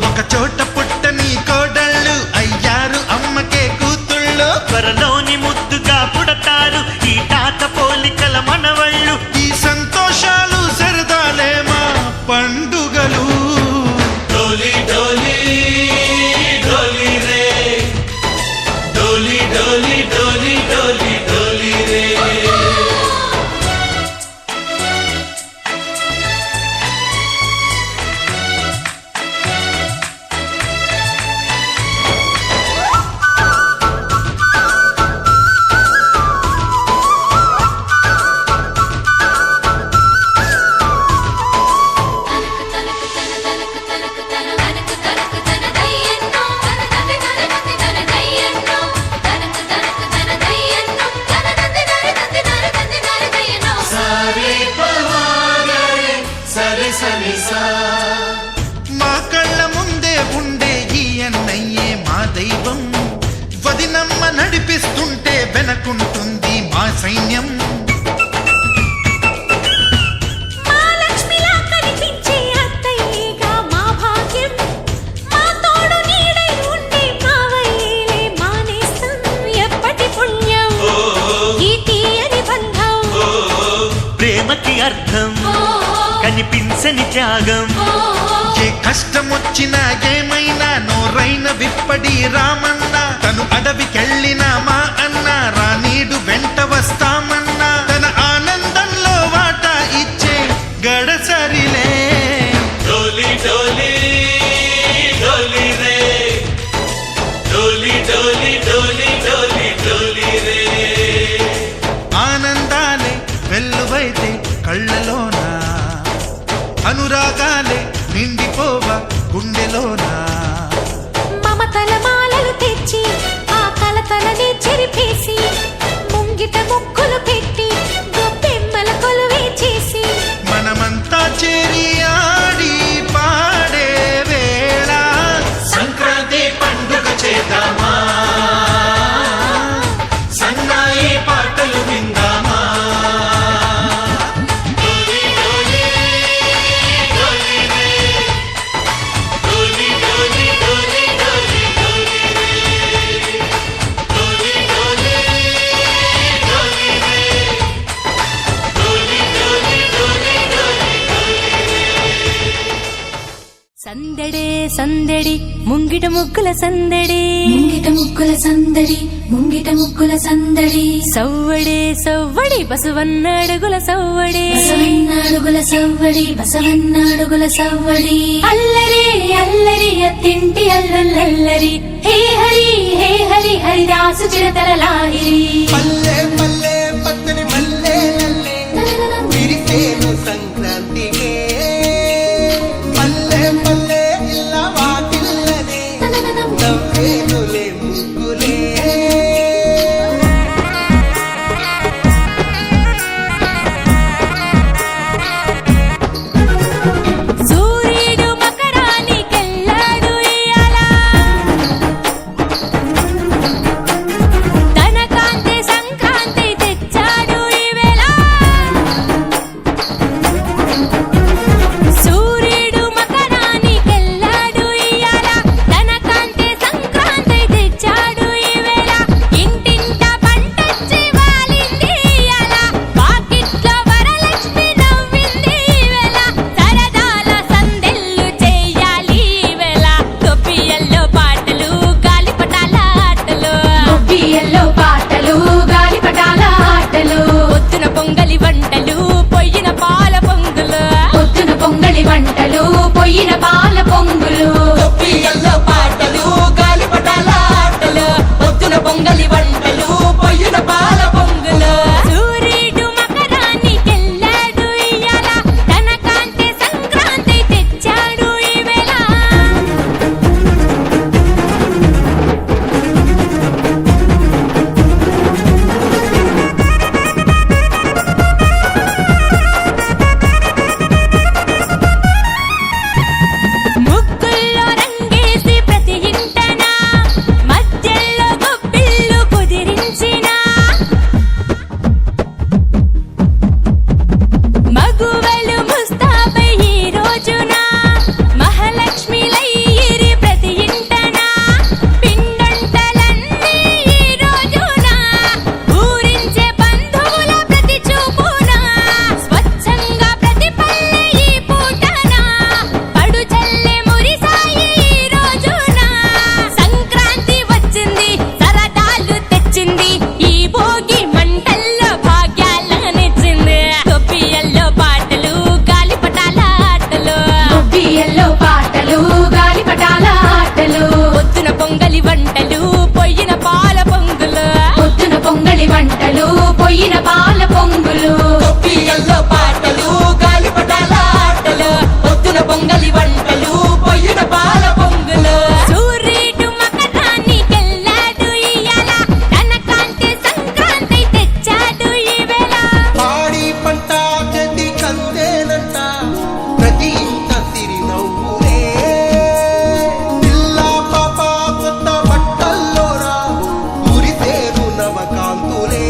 ఒక చోట పుట్టని కోడళ్ళు అయ్యారు అమ్మకే కూతుళ్ళు త్వరలోని ముద్దుగా పుడతారు ఈ తాత పోలికల మనవళ్ళు ఈ సంతోషాలు సరదాలే మా పండుగలు డోలి డోలి డోలి రే డోలి డోలి డోలి డోలి డోలి రే సరి సని సా మా కళ్ళ ముందే ఉండే ఈ అన్నయ్యే మా దైవం వదినమ్మ నడిపిస్తుంటే వెనకుంటుంది మా సైన్యం మా లక్ష్మిలా కనిపించే అత్తయ్యేగా మా భాగ్యం మా తోడు నీడై ఉండే మావయ్యేలే మా నేస్తం ఎప్పటి పుణ్యం ఈ తీయని బంధం ప్రేమకి అర్థం కనిపించని త్యాగం ఏ కష్టం వచ్చినా ఏమైనా నోరైన విప్పడి రామన్న తను అడవికెళ్ళిన మా అన్న రానీడు వెంట వస్తామన్నా తన ఆనందంలో వాటా ఇచ్చే గడసరిలే డోలి డోలి డోలి రే డోలి డోలి డోలి డోలి డోలి రే ఆనందాలే వెల్లువైతే కళ్ళలోన అనురాగాలే నిండిపోవా గుండెలోన మమతల మాలలు తెచ్చి ఆ కలతలనే చెరిపేసి ముంగిట ముగ్గులు పెట్టి గొప్పెమ్మల కొలువే చేసి మనమంతా చేరి ఆడి పాడే వేళ సంక్రాంతి పండుగ చేద్దామా సన్నాయి పాటలు విందామా డోలి డోలి డోలి రే డోలి డోలి డోలి డోలి డోలి రే డోలి డోలి డోలి ముంగిట ముగ్గుల సందడి ముంగిట ముగ్గుల సందడి ముంగిట ముగ్గుల సందడి సవ్వడే సవ్వడి బసవన్న అడుగుల సవ్వడి బసవన్నాడుగుల సవ్వడి బసవన్నాడుగుల సవ్వడి అల్లరి అల్లరి అత్తింటి అల్లల్లరి హే హరి హరిదాసు చిరతల లాహిరి పల్లె పల్లె పచ్చని మల్లె విరిసేను సంక్రాంతికే పల్లె పల్లె ఇల్ల వాకిల్లనే నవ్వేనులే ముగ్గులే సూర్యుడు మకరానికెళ్ళాడు ఇయాల తన కాంతి సంక్రాంతి తెచ్చాడు ఈవేళ సూర్యుడు మకరానికెళ్ళాడు ఇయాల తన కాంతి సంక్రాంతి తెచ్చాడు ఈవేళ ఇంటింట పంటొచ్చి వాలింది ఇయాల పాకిట్లో వరలక్ష్మి నవ్వింది ఈవేళ సరదాల సందెల్లు చేయాలి ఈవేళ తొప్పియల్లో పాటలు గాలిపటాల ఆటలు బియ్యంలో పాటలు గాలిపటాల ఆటలు పొద్దున పొంగలి వంటలు పొయ్యిన పాల పొంగులు పొద్దున పొంగలి వంటలు పొయ్యిన పాల పొంగులు పిల్లల్లో పాటలు గాలిపటాల ఆటలు పొద్దున పొంగలి వంటలు పొయ్యిన పాల పొంగులు సూర్యుడు మకరానికెళ్ళాడు ఇయాల తన కాంతి సంక్రాంతి తెచ్చాడు ఈవేళ ముగ్గుల్లో రంగేసి ప్రతి ఇంటన మధ్యలో గొబ్బిళ్ళు కుదిరించిన మగువలు ముస్తాబై ఈ రోజున మహాలక్ష్మిలయ్యిరి ప్రతి ఇంటన పిండంటలన్నీ ఈ రోజున ఊరించే బంధువుల ప్రతి చూపున స్వచ్ఛంగా ప్రతి పల్లె ఈ పూటన పడు చల్లే మురిసాయి ఈ రోజున సంక్రాంతి వచ్చింది సరదాలు తెచ్చింది ఈ భోగి మంటల్లో భాగ్యాలనిచ్చింది తొప్పియల్లో పాటలు గాలిపటాల ఆటలు బియ్యంలో పాటలు గాలిపటాల ఆటలు పొద్దున పొంగలి వంటలు పొయ్యిన పాల పొంగులు పొద్దున పొంగలి వంటలు పొయ్యిన పాల పొంగులు పిల్లల్లో పాటలు గాలిపటాల ఆటలు పొద్దున పొంగలి వంటలు పొయ్యిన పాల పొంగులు సూర్యుడు మకరానికెళ్ళాడు ఇయాల తన కాంతి సంక్రాంతి తెచ్చాడు ఈవేళ పాడి పంట చెది కందేనంట ప్రతి ఇంట సిరి నవ్వులే పిల్ల పాప కొత్త బట్టల్లోరా మురిసేరు నవకాంతులే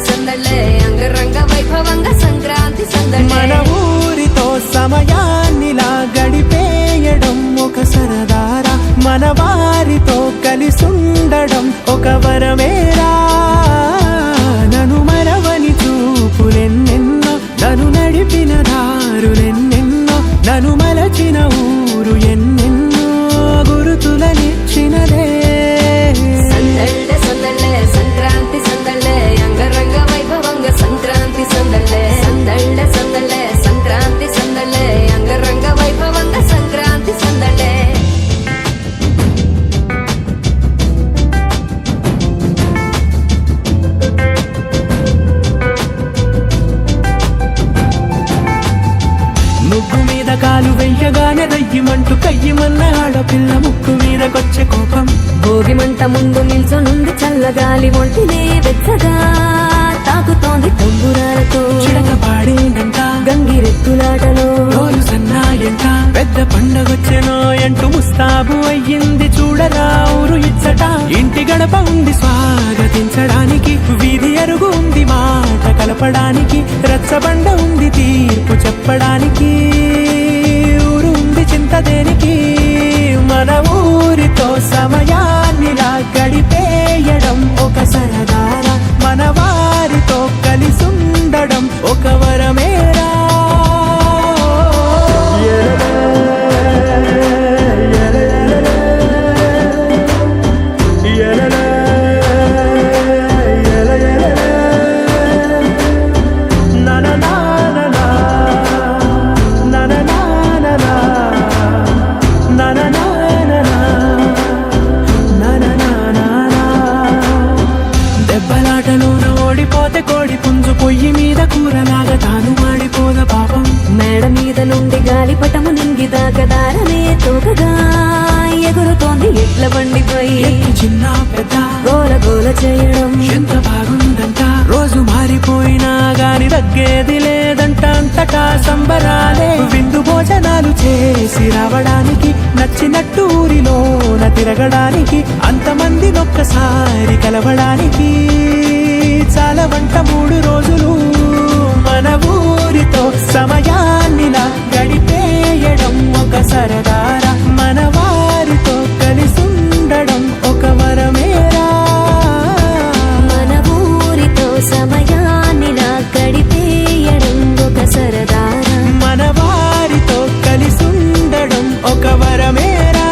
సందళ్ళే అంగరంగ వైభవంగా సంక్రాంతి మన సందళ్ళే ఊరితో సమయాన్నిలా గడిపేయడం ఒక సరదారా మన వారితో కలిసుండడం ఒక వరమేరా నన్ను మరవని చూపులెన్నెన్నో నన్ను నడిపిన దారులెన్నెన్నో నన్ను మలచిన ఊరు ఎన్నెన్నో గురుతులనిచ్చినదే సందళ్ళే సందళ్ళే సంక్రాంతి సందళ్ళే అంగరంగ వైభవంగా సంక్రాంతి సందళ్ళే సందళ్ళే సందళ్ళే సంక్రాంతి సందళ్ళే అంగరంగ వైభవంగా సంక్రాంతి సందళ్ళే ముగ్గు మీద కాలు వెయ్యగానే రయ్యమంటూ కయ్యమన్న ఆడపిల్ల ముక్కు మీదకొచ్చే కోపం భోగి మంట ముందు నిల్చొనుంది చల్లగాలి ఒంటినే వెచ్చగా తాకుతోంది తంబురాలతో చిడక పాడేనంట గంగిరెత్తులాటలో రోజు సన్నాయంట పెద్ద పండగొచ్చెనో ఎంటూ ముస్తాబు అయ్యింది చూడరా ఊరు ఇచ్చట ఇంటి గడప ఉంది స్వాగతించడానికి వీధి అరుగు ఉంది మాట కలపడానికి రచ్చబండ ఉంది తీర్పు చెప్పడానికి ఊరు ఉంది చింత దేనికి మన ఊరితో సమయాన్నిలా గడిపేయడం ఒక సరదారా మన వారితో కలిసుండడం ఒక వరమేరా దెబ్బలాటలోన ఓడిపోతే కోడి పుంజు పొయ్యి మీద కూరలాగా తాను మాడిపోద పాపం మేడ మీద నుండి గాలిపటము నింగి దాకదారనే తోకగా ఎగురుతోంది ఎట్ల బండిపై ఎత్తు చిన్న పెద్ద గోల గోల చేయడం ఎంత బాగుందంట రోజు మారిపోయినా గాని తగ్గేది లేదంట అంతటా సంబరాలే విందు భోజనాలు చేసి రావడానికి నచ్చినట్టు ఊరిలోన తిరగడానికి అంతమంది ఒక్కసారి కలవడానికి చాలా వంట 3 రోజులు మన ఊరితో సమయాన్నిలా గడిపేయడం ఒక సరదారా మన వారితో కలిసుండడం ఒక వరమేరా మన ఊరితో సమయాన్నిలా గడిపేయడం ఒక సరదారా మన వారితో కలిసుండడం ఒక వరమేరా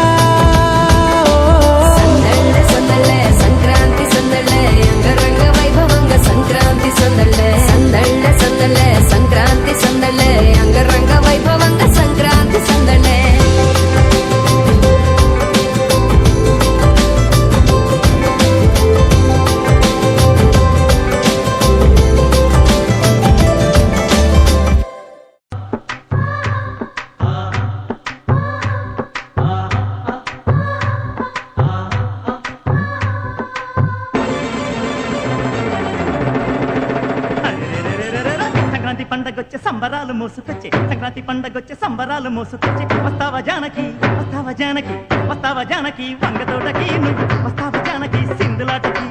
సందళ్ళే సందళ్ళే సంక్రాంతి సందళ్ళే అంగరంగ వైభవంగా సంక్రాంతి సందళ్ళే సందళ్ళే సందళ్ళే సంక్రాంతి సందళ్ళే అంగరంగ వైభవంగా సంక్రాంతి సందళ్ళే సంక్రాంతి పండగొచ్చే సంబరాలు మోసుకొచ్చే సంక్రాంతి పండగొచ్చే సంబరాలు మోసుకొచ్చే వస్తావా జానకి వస్తావా జానకి వస్తావా జానకి వంగతోటకి నువ్వు వస్తావా జానకి సింధులాటకి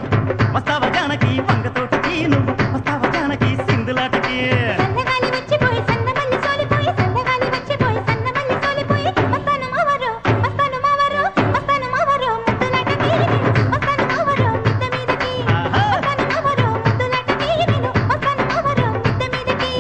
వస్తావా జానకి వంగతోటకి నువ్వు వస్తావా జానకి సింధులాటకి సన్నగాలి వచ్చిపోయి సన్నమల్లి సోలిపోయి సన్నగాలి వచ్చిపోయి సన్నమల్లి సోలిపోయి వస్తాను మావరు వస్తాను మావరు వస్తాను మావరు ముద్దులాటకి వస్తాను మావరు మిద్ద మీదకి వస్తాను మావరు ముద్దులాటకి నేను వస్తాను మావరు మిద్ద మీదకి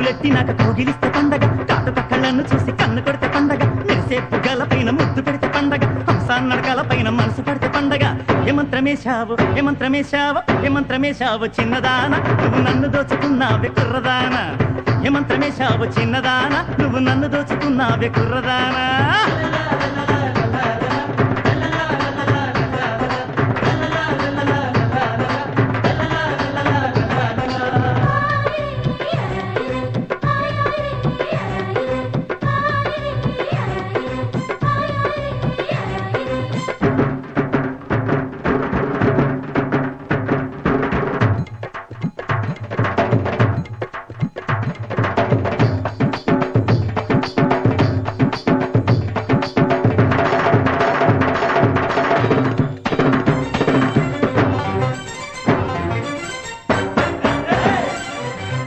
చేతులెత్తినాక కోగిలిస్తే పండగ కాటుక కళ్ళను చూసి కన్ను కొడితే పండగ మెరిసే పుగ్గల పైన ముద్దు పెడితే పండగ హంసాన్నడకల పైన మనసు పడితే పండగ ఏమంత్రమేశావు ఏమంత్రమేశావు ఏమంత్రమేశావు చిన్నదాన నువ్వు నన్ను దోచుకున్నావే కుర్రదానా ఏమంత్రమేశావు చిన్నదాన నువ్వు నన్ను దోచుకున్నావే కుర్రదానా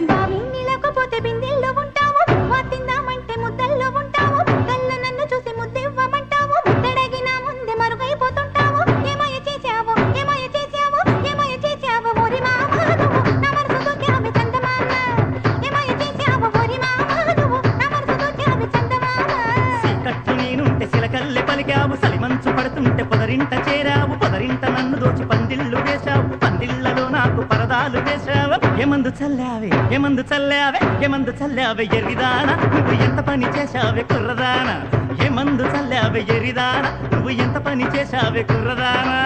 బావి నీళ్ళకపోతే బిందెల్లో ఉంటావు వా తిందామంటే ముద్దల్లో ఉంటావు కళ్ళు నన్ను చూసి ముద్దివ్వమంటావు ముద్దడగిన ముందే మరుగైపోతుంటావు ఏమయ్య చేశావు ఏమయ్య చేశావు ఏమయ్య చేశావు ఓరి మామ నువ్వు నా మనసు దోచావే చందమామ ఏమయ్య చేశావు ఓరి మామ నువ్వు నా మనసు దోచావే చందమామ కట్టు నేనుంటే సిలకల్లె పలికావు సలిమంచు పడుతుంటే పొదరింట చేరావు పొదరింట నన్ను దోచి పందిళ్ళు వేశావు పందిళ్లలో నాకు పరదాలు వేశావు ఏమందు చల్లావే ఏమందు చల్లావే ఏమందు చల్లావే ఎరిదానా నువ్వు ఎంత పని చేశావే కుర్రదానా ఏమందు చల్లావే ఎరిదానా నువ్వు ఎంత పని చేశావే కుర్రదానా